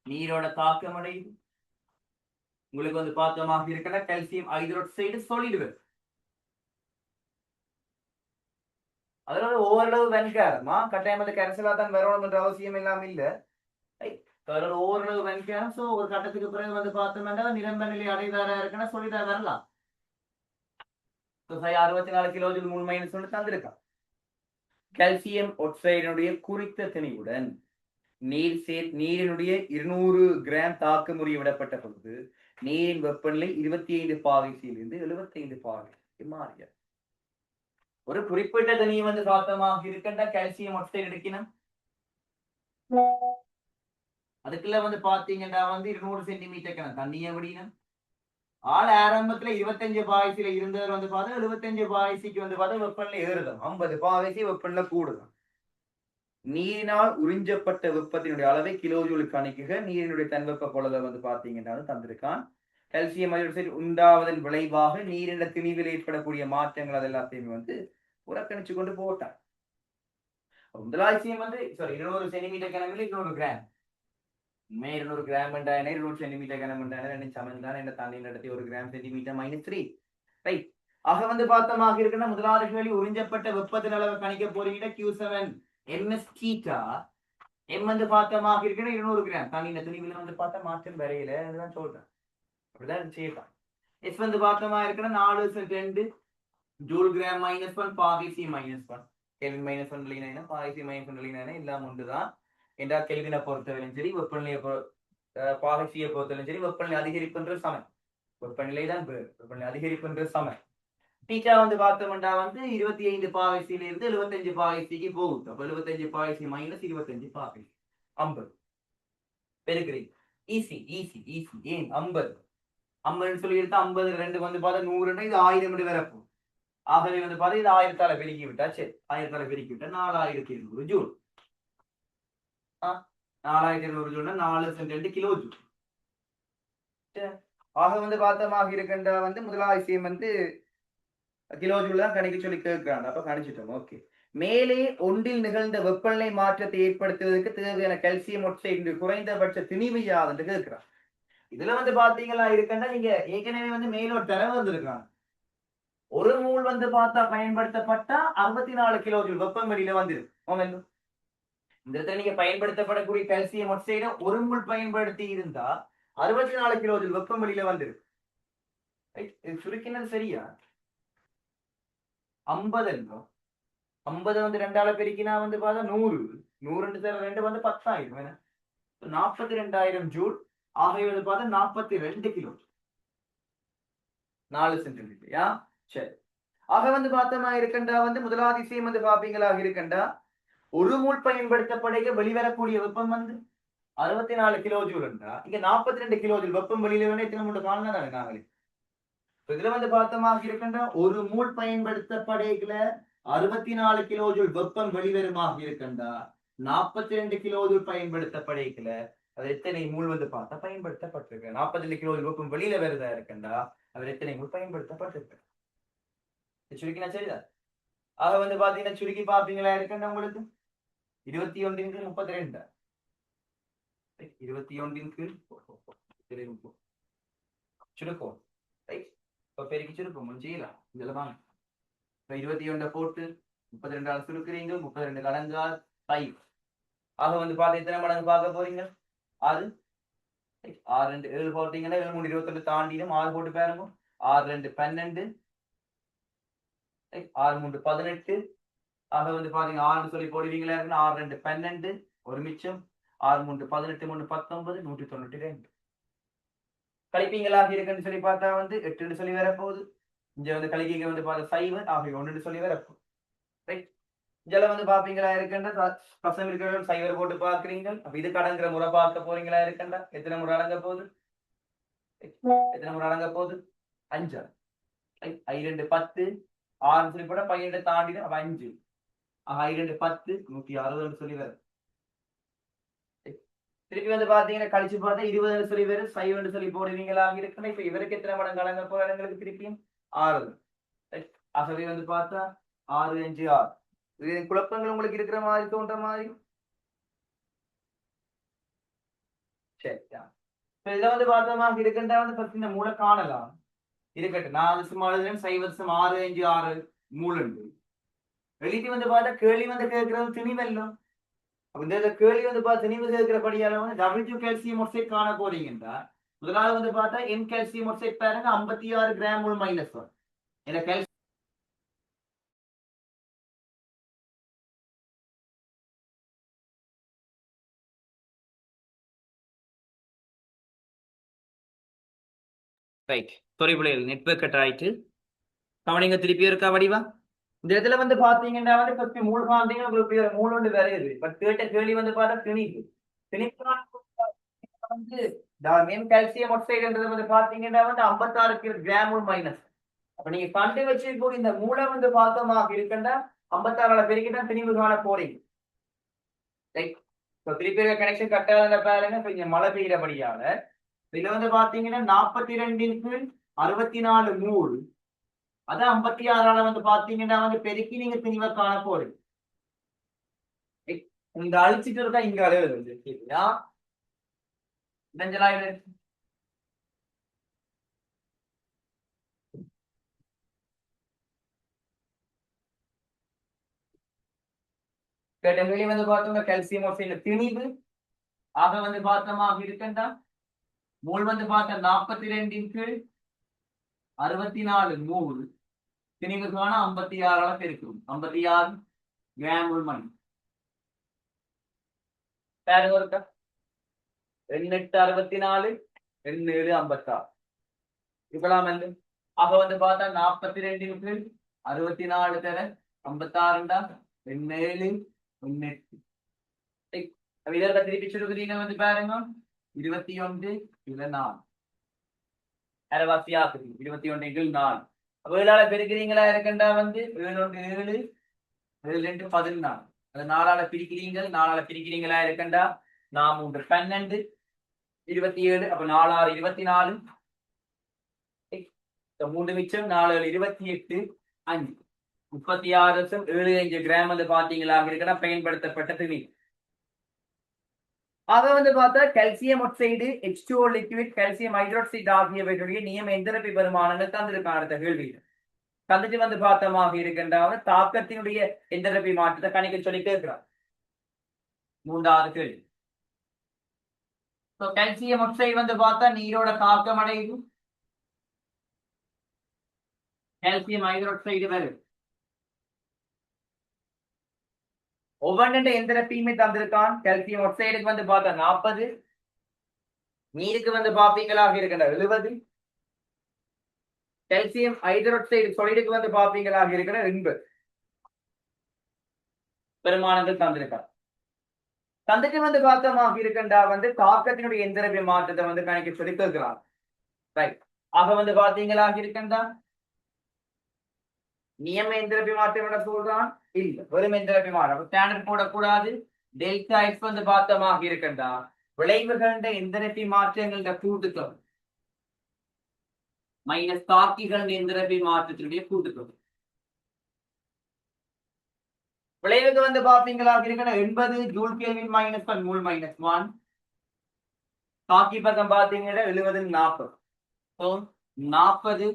நீரோட தாக்கம் அடையுது. உங்களுக்கு வந்து பார்த்தமாக இருக்கிற கால்சியம் ஹைட்ரோக்சைடு சாலிட் அதனால ஓரளவு வெண்காரமா கட்டாயம் வந்து கரைசலா தான் வரணும் என்ற அவசியம் எல்லாம் இல்லை. ஓரளவு வெண்காரம். சோ ஒரு கட்டத்துக்கு பிறகு வந்து பார்த்தோம்னா நிரம்ப நிலை அடைதாரா இருக்குன்னா சொல்லிதான் வரலாம். 64 கிலோஜூல் முழுமைன்னு சொல்லி தந்திருக்கான். கால்சியம் ஆக்சைடினுடைய குறித்த திணிவுடன் நீரினுடைய 200 கிராம் தாக்கு முறை விடப்பட்ட பொழுது நீரின் வெப்பநிலை 25 பாகையிலிருந்து 75 பாகை மாறிய ஒரு குறிப்பிட்ட தனியை வந்து பார்த்தமாக இருக்கின்ற கால்சியம் ஆக்சைடு எடுக்கணும். அதுக்குள்ள வந்து பாத்தீங்கன்னா வந்து 200 சென்டிமீட்டர் தண்ணியை விடணும். ஆள் ஆரம்பத்துல 25 பாய்ச்சில இருந்தவர் வந்து பார்த்தா 75 பாய்ச்சிக்கு வந்து பார்த்தா வெப்பநிலை ஏறுதான். 50 பாய்ச்சி வெப்பநிலை கூடுதான். நீரினால் உறிஞ்சப்பட்ட வெப்பத்தினுடைய அளவை கிலோஜூலுக்கு கணக்குக நீரினுடைய தன்வெப்ப கொள்ளலை வந்து பாத்தீங்கன்னா தந்திருக்கான். கால்சியம் ஹைட்ரோக்சைடு உண்டாவதன் விளைவாக நீரின் திணிவில் ஏற்படக்கூடிய மாற்றங்கள் அது எல்லாத்தையுமே வந்து புறக்கணிச்சு கொண்டு போட்டான். முதலாய்ச்சியம் வந்து 200 சென்டிமீட்டர் கனவில் 200 கிராம் 200 கிராம் 200 சென்டிமீட்டர் கனம் சமன் தான் என்ன தண்ணி நடத்தி 1 கிராம் சென்டிமீட்டர் -3 ரைட். ஆக வந்து பார்த்தமாக இருக்குன்னா முதலாவது கேள்வி உறிஞ்சப்பட்ட வெப்பத்தின் அளவு கணிக்க போறீங்க Q7 ms theta எம் வந்து பார்த்தமாக இருக்குன்னா 200 கிராம் தனியின துணிவுல வந்து பார்த்தா மாற்றம் வரையில அதுதான் சொல்றேன். அப்படிதான் செய்யலாம். எஸ் வந்து பார்த்தமா இருக்குன்னா 4 ஜூல் கிராம் -1 பாகை சி -1 கெல்வின் -1 பாகை சி -1 எல்லாம் ஒன்றுதான். என்றா கெல்வினை பொறுத்தவரையும் சரி வெப்பநிலையை பாகை சியை பொறுத்தவரையும் சரி வெப்பநிலை அதிகரிப்புன்ற சமம். வெப்பநிலை தான் வெப்பநிலை அதிகரிப்புன்ற சமம். டீச்சா வந்து பார்த்தோம்னா வந்து 25 பாகை சியில இருந்து 75 பாகை சிக்கு போகுது. அப்ப 75 பாகை சி -25 பாகை 50 பெருக்கிறீங்க. Easy easy easy. ஏன் 50 50 சொல்லி எடுத்தா 50 ரெண்டு வந்து பார்த்தா 100 இது 1000 வரப்போம். ஆகவே வந்து பார்த்தா இது 1000ஆல பெருக்கி விட்டா சரி 1000ஆல பெருக்கி விட்டா 4200 ஜூல். 4200 ஜூல்னா 4 kilo joule. ஆக வந்து பார்த்தமாக இருக்கின்ற வந்து முதலாவது விஷயம் வந்து கிலோ ஜூல் தான் கணிக்க சொல்லி கேட்கிறாங்க. அப்ப கணிச்சிட்டோம். ஓகே. மேலே ஒன்றில் நிகழ்ந்த வெப்பநிலை மாற்றத்தை ஏற்படுத்துவதற்கு தேவையான கால்சியம் ஆக்சைடு குறைந்தபட்ச திணிவு யாது என்று கேட்கிறான். இதுல வந்து பாத்தீங்களா இருக்குன்னா நீங்க ஏற்கனவே வந்து மேலோட தரவு வந்திருக்காங்க. ஒரு மூல் வந்து பார்த்தா பயன்படுத்தப்பட்டா 64 கிலோ ஜூல் வெப்பம் வெளியில வந்துடும். இந்த இடத்துல நீங்க பயன்படுத்தப்படக்கூடிய கால்சியம் ஆக்சைடு ஒரு மூல் பயன்படுத்தி இருந்தா 64 கிலோ ஜூல் வெப்பம் வெளியில வந்துடும். சுருக்கினது சரியா? 50 50 வந்து 2ஆல பெருக்கினா வந்து பார்த்தா 100 100 வந்து 10,000 42,000 ஜூல். ஆகவே வந்து பார்த்தா 42 கிலோ 4 சென்டிமீட்டர். சரி. ஆக வந்து பார்த்தோமா இருக்கண்டா வந்து முதலாவது விஷயம் வந்து பாப்பீங்களாக இருக்கண்டா ஒரு மூல் பயன்படுத்தப்படைக்க வெளிவரக்கூடிய வெப்பம் வந்து 64 கிலோ ஜூல் என்றா இங்க 42 கிலோ ஜூல் வெப்பம் வெளியில வேணா எத்தனை மூணு காணலாம் நாங்களே. இதுல வந்து பார்த்தோமாக இருக்கண்டா ஒரு மூல் பயன்படுத்தப்படைக்கல 64 கிலோ ஜூல் வெப்பம் வெளிவருமாக இருக்கண்டா 42 கிலோ ஜூல் பயன்படுத்தப்படைக்கல அது எத்தனை மூல் வந்து பார்த்தா பயன்படுத்தப்பட்டிருக்கு. 42 கிலோ ஜூல் வெப்பம் வெளியில வருதா இருக்கண்டா அது எத்தனை மூல் பயன்படுத்தப்பட்டிருக்கு. சுருக்கினா சரிதான். ஆக வந்து பாத்தீங்கன்னா சுருக்கி பாப்பீங்களா இருக்கண்டா உங்களுக்கு 21 21 சுருக்கம் இப்ப பெருக்கி சுருக்கம் செய்யலாம். இதுல வாங்க இப்ப 21 போட்டு 32 சுருக்குறீங்க 32 கலந்தா 5. ஆக வந்து பார்த்து எத்தனை மடங்கு பார்க்க போறீங்க 6 6 2 7 போட்டீங்கன்னா 7 3 21 தாண்டிடும் 6 போட்டு பாருங்க 6 2 12 6 3 18. ஆக வந்து பாத்தீங்க 6 சொல்லி போடுவீங்களா 6 2 12 ஒரு மிச்சம் 6 3 18 3 19 192 கழிப்பீங்களாக இருக்குன்னு சொல்லி பார்த்தா வந்து 8 சொல்லி வரப்போகுது. இங்க வந்து கழிக்க வந்து பார்த்தா 5 ஆகிய 1 சொல்லி வரப்போகுது. ரைட். இதுல வந்து பாப்பீங்களா இருக்குன்ற பசங்க இருக்கிற சைவர் போட்டு பாக்குறீங்க. அப்ப இது கடங்கிற முறை பார்க்க போறீங்களா இருக்கண்டா எத்தனை முறை அடங்க போகுது எத்தனை முறை அடங்க போகுது 5. 2 10 6 சொல்லி போட 12 தாண்டிடும் அப்ப 5 2 10 160 சொல்லி வரும். திருப்பி வந்து பாத்தீங்கன்னா கழிச்சு பார்த்தா 20 சொல்லி வரும் சைவன் சொல்லி போடுவீங்களா இருக்குன்னா இப்ப இவருக்கு எத்தனை மடங்கு அடங்க போற இடங்களுக்கு திருப்பியும் 6. ஆகவே வந்து பார்த்தா 6 5 6 இது குழப்பங்கள் உங்களுக்கு இருக்கிற மாதிரி தோன்ற மாதிரி சரி. இதை வந்து பார்த்தோமா இருக்குன்றா வந்து ஃபர்ஸ்ட் இந்த மூளை காணலாம் இருக்கட்டும். நான் அது சும்மா எழுதுறேன் 6 5 6 மூலண்டு எழுதி வந்து பார்த்தா கேள்வி வந்து கேட்கறது திணிவெல்லாம். அப்ப இந்த கேள்வி வந்து பார்த்தா திணிவு கேட்கிறபடியால வந்து டபிள்யூ கால்சியம் ஆக்சைடு காண போறீங்கன்னா முதலாவது வந்து பார்த்தா என் கால்சியம் ஆக்சைடு பாருங்க 56 கிராம் -1 இந்த கால்சியம் ரைட். தொலைபுலையில் நெட்வொர்க் கட் ஆயிட்டு கவனிங்க திருப்பி இருக்கா வடிவா. இந்த இடத்துல வந்து பாத்தீங்கன்னா வந்து ஃபர்ஸ்ட் மூணு காந்தீங்க உங்களுக்கு மூணு வந்து வரையுது. பட் கேட்ட கேள்வி வந்து பார்த்தா திணிப்பு திணிப்பு வந்து மெயின் கால்சியம் ஆக்சைடுன்றது வந்து பாத்தீங்கன்னா வந்து 56 கிராம் மைனஸ். அப்ப நீங்க கண்டு வச்சு கூட இந்த மூளை வந்து பார்த்தோமா இருக்குன்னா 56 பெருக்கிட்டா திணிவு காண போறீங்க. ரைட். திருப்பி கனெக்ஷன் கட்டாத பாருங்க கொஞ்சம் மழை பெய்யறபடியால இதுல வந்து பாத்தீங்கன்னா 42 64 மூல் அது 56 வந்து பாத்தீங்கன்னா வந்து பெருக்கி நீங்க திணிவை காண போறீங்க. இங்க அழிச்சிட்டு இருக்கா இங்க அழுகுது சரியா இடைஞ்சலா கேட்ட கேள்வி வந்து பார்த்தோம்னா கால்சியம் ஆக்சைடு திணிவு ஆக வந்து பார்த்தமாக இருக்கண்டா மோல் வந்து பார்த்த 42 கீழ் 64 மோல் திணிவுக்கான 56 பெருக்கும் 56 கிராம் மணி பாருங்க இருக்கா 8 64 7 56 இப்பலாம் வந்து ஆக வந்து பார்த்தா 42 கீழ் 64 தர 56 7 8 இதற்கு திருப்பி சுருக்குறீங்க வந்து பாருங்க 21 இதுல 4 அரைவாசியா 21 4 வேளாள பெருக்கிறீங்களா இருக்கண்டா வந்து 7 7 7 14 அது 4ஆல பிரிக்கிறீங்க 4ஆல பிரிக்கிறீங்களா இருக்கண்டா 4 3 12 27 அப்ப 4 6 24 3 மிச்சம் 4 28 5 36.75 கிராம் வந்து பாத்தீங்களா இருக்கா பயன்படுத்தப்பட்ட திணி ஆக வந்து பார்த்தா calcium oxide H2O liquid calcium hydroxide ஆகியவற்றுடைய நியம எந்திரப்பி பெருமானங்கள் தந்திருக்கான அடுத்த கேள்வி தந்துட்டு வந்து பார்த்தமாக இருக்கின்றாவது தாக்கத்தினுடைய எந்திரப்பி மாற்றத்தை கணிக்க சொல்லி கேட்கிறார் 3வது கேள்வி கால்சியம் ஆக்சைடு வந்து பார்த்தா நீரோட தாக்கம் அடையுது கால்சியம் ஹைட்ராக்சைடு வரும் ஒவ்வொன்று எந்திரப்பியுமே தந்திருக்கான் கால்சியம் ஆக்சைடுக்கு வந்து பார்த்தா 40 நீருக்கு வந்து பாப்பீங்களாக இருக்கின்ற 70 கால்சியம் ஹைட்ராக்சைடு சொலிடுக்கு வந்து பாப்பீங்களாக இருக்கிற 80 பெருமானங்கள் தந்திருக்கார் தந்துட்டு வந்து பார்த்தமாக இருக்கின்றா வந்து தாக்கத்தினுடைய எந்திரப்பி மாற்றத்தை வந்து கணக்கு சொல்லி கேட்கிறார் ரைட் ஆக வந்து பாத்தீங்களாக இருக்கின்றா நியம எந்திரப்பி மாற்றம் சொல்றான் இல்ல வெறும் எந்திரப்பி மாற்றம் ஸ்டாண்டர்ட் போடக்கூடாது டெல்டா எக்ஸ் வந்து பார்த்தமாக இருக்கின்றா விளைவுகள எந்திரப்பி மாற்றங்கள கூட்டுத்தொகை மைனஸ் தாக்கிகள் எந்திரப்பி மாற்றத்தினுடைய கூட்டுத்தொகை விளைவுக்கு வந்து பாப்பீங்களாக இருக்கிற 80 ஜூல் கெல்வின் -1 மூல் -1 தாக்கி பக்கம் பாத்தீங்கன்னா 70 40 so 40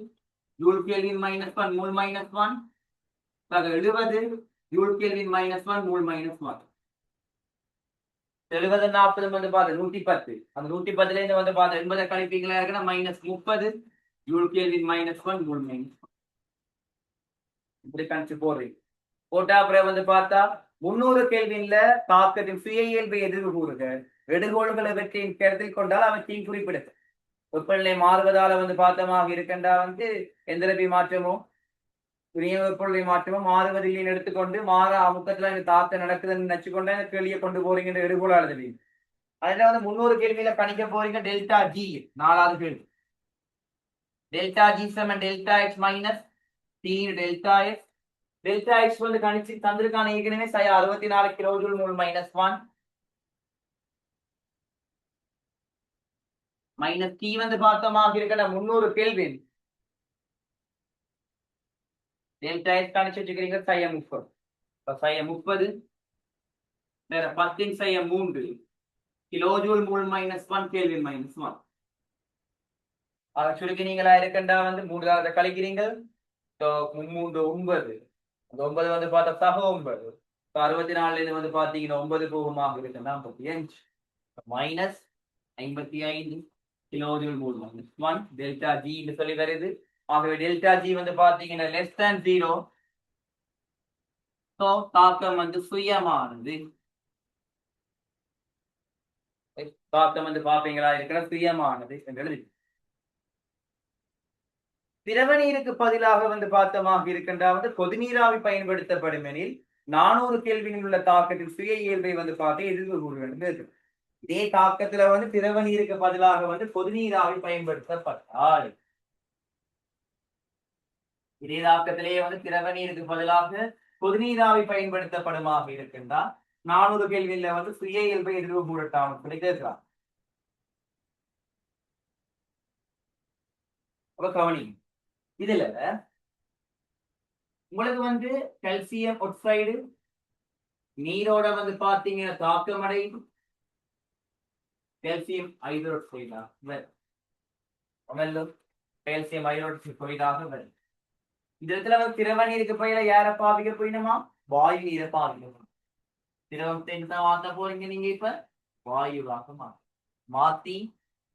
joule kelvin -1 mole -1 70 joule kelvin -1 mole -1 70 40 வந்து பாத்து 110 அந்த 110ல இருந்து வந்து பாத்து 80 கழிப்பீங்களா இருக்குன்னா -30 ஜூல் கெல்வின் -1 மூல் -1 இப்படி கணிச்சு போடுறீங்க போட்டா அப்புறம் வந்து பார்த்தா 300 கெல்வின்ல தாக்கத்தின் சுய இயல்பை எதிர்வு கூறுக எடுகோள்களை வெற்றியின் கருத்தில் கொண்டால் அவற்றையும் குறிப்பிடுது வெப்பநிலை மாறுவதால வந்து பார்த்தமாக இருக்கின்றா வந்து எந்திரப்பி மாற்றமோ துணிய வெப்பநிலை மாற்றமோ மாறுவதில்லைன்னு எடுத்துக்கொண்டு மாற அமுக்கத்துல இந்த தாக்கம் நடக்குதுன்னு நினைச்சுக்கொண்டா இந்த கேள்வியை கொண்டு போறீங்க எடுகோள் எழுதுவீங்க அதுல வந்து 300 கேள்வியில கணிக்க போறீங்க டெல்டா ஜி 4வது கேள்வி டெல்டா ஜி சமன் delta X minus T delta X delta X வந்து கணிச்சு தந்திருக்கான ஏற்கனவே 64 kilo joule mole -1 minus T வந்து பார்த்தோமாக இருக்கிற 300 கெல்வின் டெல்டா எக்ஸ் கணிச்சு வச்சுக்கிறீங்க 30 வேற 10 கிலோ ஜூல் மூல் -1 கெல்வின் -1 அதை சுருக்கினீங்களா இருக்கண்டா வந்து 3வது கழிக்கிறீங்க 3 9 அந்த 9 வந்து பார்த்தா சக 9 64 இருந்து வந்து பாத்தீங்கன்னா 9 போகமாக இருக்கு 45 -55 kilo joule mole -1 delta G என்று சொல்லி வருது ஆகவே டெல்டா ஜி வந்து பாத்தீங்கன்னா <0 ஸோ தாக்கம் வந்து சுயமானது தாக்கம் வந்து பாப்பீங்களா இருக்கிற சுயமானது என்று எழுதி திரவ நீருக்கு பதிலாக வந்து பார்த்தமாக இருக்கின்றா வந்து கொதிநீராவி பயன்படுத்தப்படும் எனில் 400 கெல்வினில் உள்ள தாக்கத்தில் சுய இயல்பை வந்து பார்த்து எதிர்வு கூற வேண்டும் இருக்கு இதே தாக்கத்துல வந்து திரவ நீருக்கு பதிலாக வந்து கொதிநீராவி பயன்படுத்தப்பட்டால் இதே தாக்கத்திலேயே வந்து திரவ நீருக்கு பதிலாக கொதிநீராவி பயன்படுத்தப்படுமாக இருக்கின்றா 400 கெல்வின்ல வந்து சுய இயல்பை எதிர்வு கூறட்டாமல் கேட்கிறான் அப்ப கவனி இதுல உங்களுக்கு வந்து கால்சியம் ஆக்சைடு நீரோட வந்து பாத்தீங்கன்னா தாக்கம் அடையும் கால்சியம் ஹைட்ராக்சைடா கால்சியம் ஹைட்ராக்சைடாக வரும் இந்த இடத்துல வந்து திரவ நீருக்கு பயில யார பாவிக்க போயினுமா வாயு நீரை பாவிக்கணும் திரவத்தை என்ன மாத்த போறீங்க நீங்க இப்ப வாயுவாக மாத்தி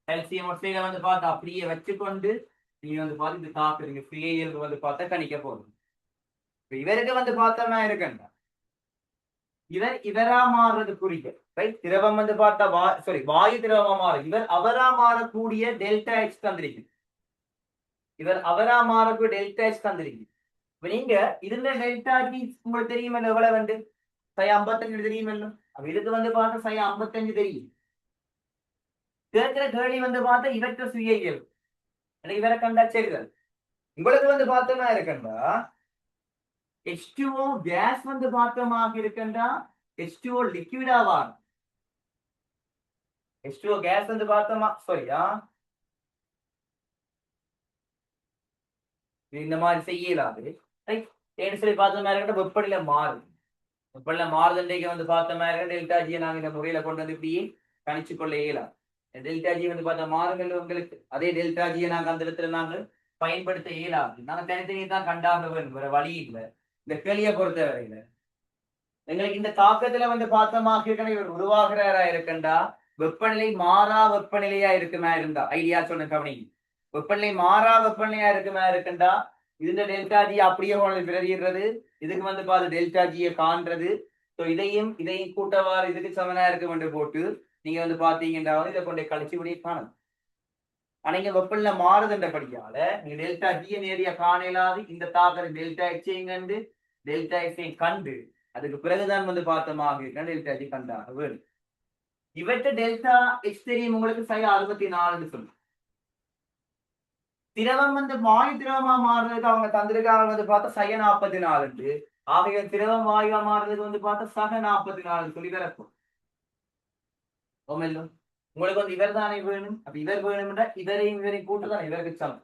கால்சியம் ஆக்சைடை வந்து பார்த்தா அப்படியே வச்சுக்கொண்டு நீங்க வந்து பார்த்து இது தாக்குறீங்க சுய இயல்பு வந்து பார்த்தா கணிக்க போறீங்க. இவருக்கு வந்து பார்த்தோம்னா இருக்குங்க இவர் இவரா மாறுறது குறிக்க ரைட். திரவம் வந்து பார்த்தா வாயு திரவமா மாறு இவர் அவரா மாறக்கூடிய டெல்டா எக்ஸ் தந்திருக்கு. இவர் அவரா மாறக்கூடிய டெல்டா எக்ஸ் தந்திருக்கு. இப்ப நீங்க இதுல டெல்டா டி உங்களுக்கு தெரியுமா எவ்வளவு வந்து சை 55 தெரியுமல்ல. அப்ப இதுக்கு வந்து பார்த்தா சை 55 தெரியும். கேட்கிற கேள்வி வந்து பார்த்தா இவற்ற சுய இயல்பு எனக்கு இவரை கண்டா சரிதான். உங்களுக்கு வந்து பார்த்தோம்னா இருக்கண்டா H2O கேஸ் வந்து பார்த்தோமாக இருக்கண்டா H2O லிக்விடாவா H2O கேஸ் வந்து பார்த்தோமா சாரியா இந்த மாதிரி செய்யலாது. ரைட். ஏன்னு சொல்லி பார்த்த மாதிரி இருக்கட்டும் வெப்பநிலை மாறுது. வெப்பநிலை மாறுதண்டைக்கு வந்து பார்த்த மாதிரி இருக்கட்டும் டெல்டா ஜியை நாங்கள் இந்த முறையில கொண்டு வந்து இப்படியே கணிச்சு கொள்ள இயலாம். டெல்டா ஜி வந்து பார்த்தா மாறுங்கள் உங்களுக்கு அதே டெல்டா ஜியை நாங்கள் அந்த இடத்துல நாங்கள் பயன்படுத்த இயலாது. நாங்கள் தனித்தனியை தான் கண்டாக வேண்டும் வேற வழி இல்லை இந்த கேள்வியை பொறுத்த வரையில. எங்களுக்கு இந்த தாக்கத்துல வந்து பார்த்தமாக இருக்கணும் இவர் உருவாகிறாரா இருக்கண்டா வெப்பநிலை மாறா வெப்பநிலையா இருக்குமா இருந்தா ஐடியா சொன்ன கவனி. வெப்பநிலை மாறா வெப்பநிலையா இருக்குமா இருக்குண்டா இதுல டெல்டா ஜி அப்படியே பிரதிடுறது இதுக்கு வந்து பார்த்து டெல்டா ஜியை காண்றது. ஸோ இதையும் கூட்டவாறு இதுக்கு சமனா இருக்கும் என்று போட்டு நீங்க வந்து பாத்தீங்கன்னா இதை கொண்டே கழிச்சு விட காணும். ஆனா இங்க வெப்பநிலை மாறுதுன்றபடியால நீங்க டெல்டா ஜியை நேரியா காணலாது இந்த தாக்கத்தை டெல்டா எக்ஸையும் கண்டு டெல்டா எக்ஸையும் கண்டு அதுக்கு பிறகுதான் வந்து பார்த்தமாக டெல்டா ஜி கண்டாக வேணும். இவற்ற டெல்டா எக்ஸ் தெரியும் உங்களுக்கு சை 64 சொல்லும். திரவம் வந்து வாயு திரவமா மாறுறதுக்கு அவங்க தந்திருக்காங்க வந்து பார்த்தா சய 44 ஆகிய திரவம் வாயுவா மாறுறதுக்கு வந்து பார்த்தா சக 44 சொல்லி வரப்போம். உங்களுக்கு வந்து இவர் தானே வேணும். அப்ப இவர் வேணும்ன்றா இவரையும் கூட்டுதான் இவருக்கு சமம்.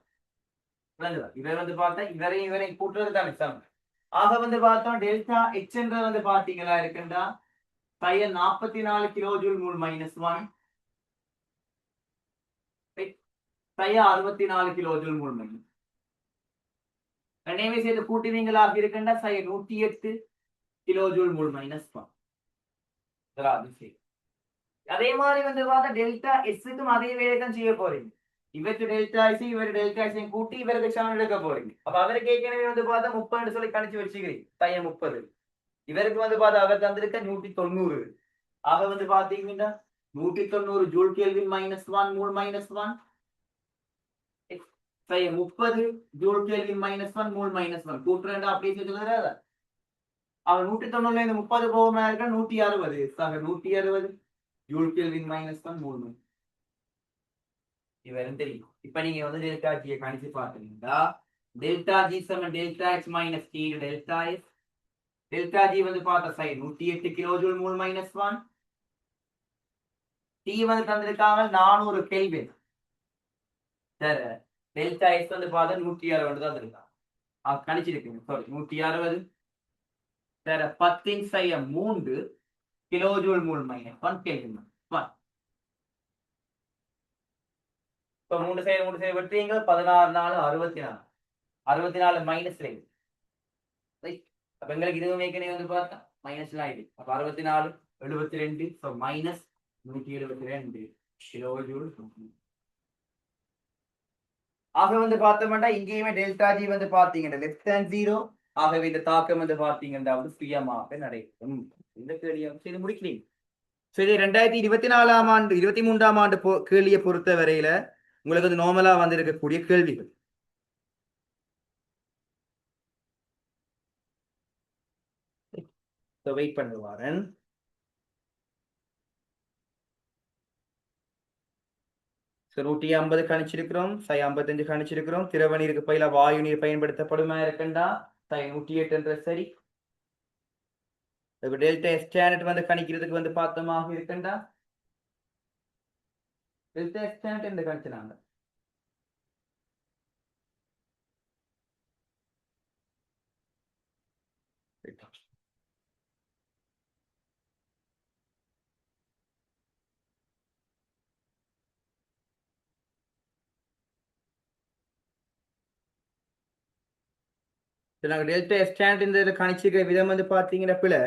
இவர் வந்து பார்த்தா இவரையும் கூட்டுறது தானே சமம். ஆக வந்து பார்த்தோம் டெல்டா எக்ஸ்ன்றது வந்து பாத்தீங்களா இருக்குண்டா சய 44 கிலோ ஜூல் மூல் -1 சய 64 கிலோ ஜூல் மூல் மைனஸ் ரெண்டையுமே சேர்த்து கூட்டுவீங்களா இருக்குண்டா சய 108 கிலோ ஜூல் மூல் -1. அதே மாதிரி வந்து பார்த்தா டெல்டா எஸ்க்கும் அதே வேலை தான் செய்ய போறீங்க. இவருக்கு டெல்டா எஸ் இவர் டெல்டா எஸ் கூட்டி இவருக்கு சமன் எடுக்க போறீங்க. அப்ப அவருக்கு ஏற்கனவே வந்து பார்த்தா 30 சொல்லி கணிச்சு வச்சுக்கிறீங்க சய 30. இவருக்கு வந்து பார்த்தா அவர் தந்திருக்க 190. ஆக வந்து பாத்தீங்கன்னா 190 ஜூல் கெல்வின் -1 மூல் -1 சய 30 ஜூல் கெல்வின் -1 மூல் -1 கூட்டுறேன் அப்படியே சொல்லுறாரு. அவர் 190ல இருந்து 30 போகாம இருக்க 160 சக 160 ஜூல் கெல்வின் -1 மூல் -1 இவரும் தெரியும். இப்ப நீங்க வந்து டெல்டா ஜியை கணிச்சு பார்த்தீங்கன்னா டெல்டா ஜி சமன் delta X minus T delta S. Delta G வந்து பார்த்த சை 108 கிலோ ஜூல் மூல் -1 டி வந்து தந்திருக்காங்க 400 கெல்வின். சரி டெல்டா எக்ஸ் வந்து பார்த்தா 160 தான் தந்திருக்காங்க கணிச்சிருக்கீங்க சாரி 160 சரி 10 சைய 3 கிலோ ஜூல் மூல் -1 கெல்வின். இப்ப 3 வெட்டுறீங்க 16 4 64 64 மைனஸ் ரைட். அப்ப எங்களுக்கு இதுவும் ஏற்கனவே வந்து பார்த்தா மைனஸ்ல ஆயிடுது. அப்ப 64 72 மைனஸ் 172 கிலோ ஜூல். ஆக வந்து பார்த்தோம்னா இங்கேயுமே டெல்டா ஜி வந்து பாத்தீங்கன்னா லெஸ் தேன் 0. ஆகவே இந்த தாக்கம் வந்து பாத்தீங்கன்னா சுயமாக நடைபெறும். இந்த கேள்வியை செய்து முடிக்கிறீங்க. சரி 2024ஆம் ஆண்டு 23ஆம் ஆண்டு கேள்வியை பொறுத்த வரையில உங்களுக்கு வந்து நார்மலா வந்திருக்கக்கூடிய கேள்விகள். வெயிட் பண்ணுவாரன். நூற்றி 50 கணிச்சிருக்கிறோம் சை 55 கணிச்சிருக்கிறோம். திரவ நீருக்கு பயில வாயு நீர் பயன்படுத்தப்படுமா இருக்கண்டா சை 108 என்ற சரி. டெல்டா ஸ்டாண்டர்ட் வந்து கணிக்கிறதுக்கு வந்து பார்த்தோமாக இருக்கண்டா டெல்டா ஸ்டாண்டர்ட் என்று கணிச்சினாங்க. நாங்கள் டெல்டா ஸ்டாண்டர்ட் இந்த இதில் கணிச்சிருக்கிற விதம் வந்து பார்த்தீங்கன்னா பிள்ளை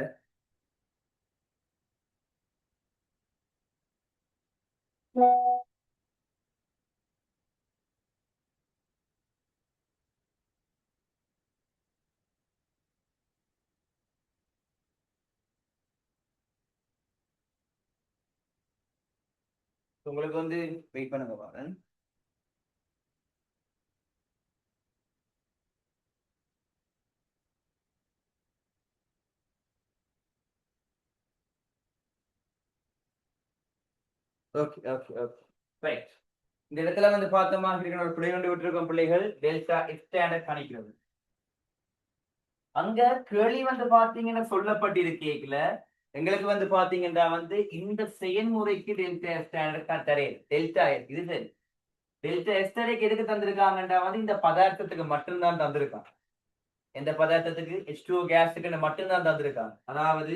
உங்களுக்கு வந்து வெயிட் பண்ணுங்க பாருங்க. Okay okay okay right. இந்த இடத்துல வந்து பார்த்தோமா இருக்கிற ஒரு பிள்ளை கொண்டு விட்டுருக்கும் பிள்ளைகள் டெல்டா எக்ஸ்டாண்டர்ட் கணிக்கிறது. அங்க கேள்வி வந்து பாத்தீங்கன்னா சொல்லப்பட்டிருக்கேக்கல எங்களுக்கு வந்து பாத்தீங்கன்னா வந்து இந்த செயல்முறைக்கு டெல்டா ஸ்டாண்டர்ட் தரையது டெல்டா இது சரி. டெல்டா எஸ்டரைக்கு எதுக்கு தந்திருக்காங்கன்றா வந்து இந்த பதார்த்தத்துக்கு மட்டும்தான் தந்திருக்காங்க. எந்த பதார்த்தத்துக்கு H2O கேஸுக்கு மட்டும்தான் தந்திருக்காங்க. அதாவது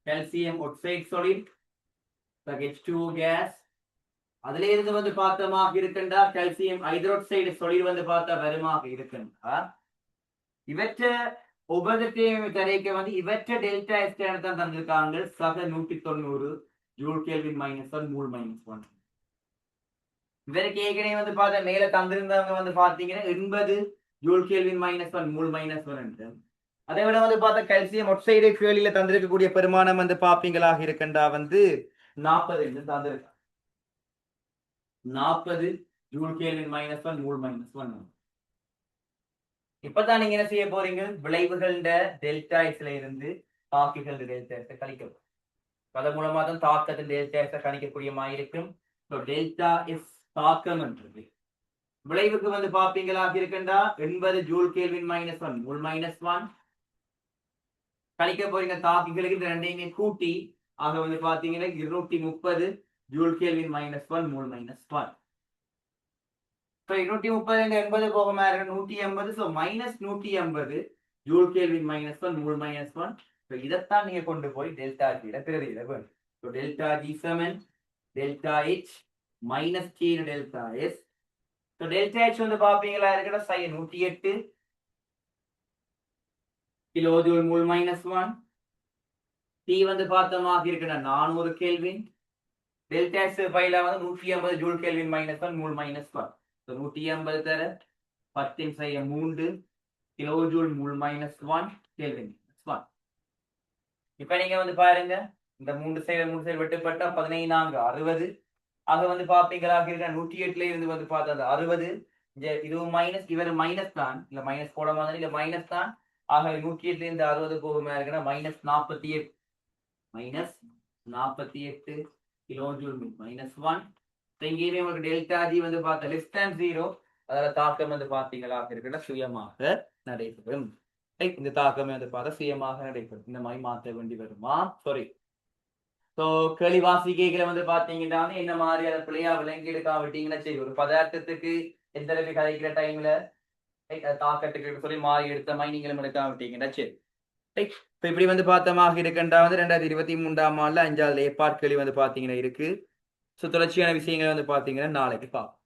calcium oxide solid H2O case, அதுல இருந்து வந்து பார்த்தமாக இருக்குண்டா கால்சியம் ஹைட்ரோக்சைடு சாலிட் வந்து பார்த்தா வருமாக இருக்குண்டா இவற்றை ஒவ்வொருத்தையும் தரைக்க வந்து இவற்றை டெல்டா எஸ்டாண்டர்ட் தான் தந்திருக்காங்க. சக 190 ஜூல் கெல்வின் -1 மூல் -1. இவருக்கு ஏற்கனவே வந்து பார்த்தா மேல தந்திருந்தவங்க வந்து பாத்தீங்கன்னா 80 ஜூல் கெல்வின் -1 மூல் -1. அதை விட வந்து பார்த்தா கால்சியம் ஒக்சைடு கேளில தந்திருக்கக்கூடிய பெருமானம் வந்து பாப்பீங்களாக இருக்கண்டா வந்து 40 என்று தந்திருக்காங்க. 40 ஜூல் கெல்வின் -1 மூல் -1. இப்பதான் நீங்க என்ன செய்ய போறீங்க, விளைவுகள் டெல்டா எக்ஸ்ல இருந்து தாக்குகள் டெல்டா எக்ஸை கணிக்கும். அதன் மூலமா தான் தாக்கத்தின் டெல்டா எக்ஸை கணிக்கக்கூடிய இருக்கும். டெல்டா எஸ் தாக்கம் என்றது விளைவுக்கு வந்து பாப்பீங்களாக இருக்கண்டா 80 ஜூல் கெல்வின் -1 மூல் -1 கணிக்க போறீங்க. தாக்குகளுக்கு இந்த ரெண்டையுமே கூட்டி ஆக வந்து பாத்தீங்கன்னா 230 ஜூல் கெல்வின் -1 மூல் -1. 230 80 போக 180. So -180 joule kelvin -1 mole -1. இதைத்தான் நீங்க கொண்டு போய் டெல்டா ஜி பிரதியிட வேண்டும். டெல்டா ஜி சமன் delta H minus K delta S. Delta H வந்து பாப்பீங்களா இருக்கிற 108 கிலோ ஜூல் மூல் -1. டி வந்து பார்த்தமாக இருக்கிற 400 கெல்வின். டெல்டா எக்ஸ் பைல வந்து 180 ஜூல் கெல்வின் -1 மூல் -1. 180 தர 10 கிலோ ஜூல் மூல் -1 கெல்வின். இப்ப நீங்க வந்து பாருங்க இந்த 3 சைடு வெட்டுப்பட்டா 14×60 ஆக வந்து பாப்பீங்களாக இருக்கிற 108ல இருந்து வந்து பார்த்தா 60 இதுவும் மைனஸ் இவர் மைனஸ் தான் இல்ல மைனஸ் போட மாதிரி இல்ல மைனஸ் தான். ஆக 108ல இருந்து 60 போகுமா இருக்குன்னா -48 கிலோ ஜூல் -1. இங்கேயுமே உங்களுக்கு டெல்டா ஜி வந்து பார்த்தா லெஸ் தேன் 0. அதால தாக்கம் வந்து பாத்தீங்களாக இருக்கிற சுயமாக நடைபெறும். இந்த தாக்கமே வந்து பார்த்தா சுயமாக நடைபெறும். இந்த மாதிரி மாற்ற வேண்டி வருமா? சாரி. ஸோ கேள்விவாசிக்கைகளை வந்து பாத்தீங்கன்னா என்ன மாதிரி அதை பிள்ளையா விளங்கி எடுக்காவிட்டீங்கன்னா சரி ஒரு பதார்த்தத்துக்கு எந்த அளவுக்கு கதைக்கிற டைம்ல தாக்கத்துக்கு சொல்லி மாறி எடுத்த மாதிரி நீங்களும் எடுக்காவிட்டீங்கன்னா சரி. இப்ப இப்படி வந்து பார்த்தமாக இருக்கண்டா வந்து 2023 5வது ஏற்பாடு கேள்வி வந்து பாத்தீங்கன்னா இருக்கு. ஸோ தொடர்ச்சியான விஷயங்களை வந்து பாத்தீங்கன்னா நாளைக்கு பார்ப்போம்.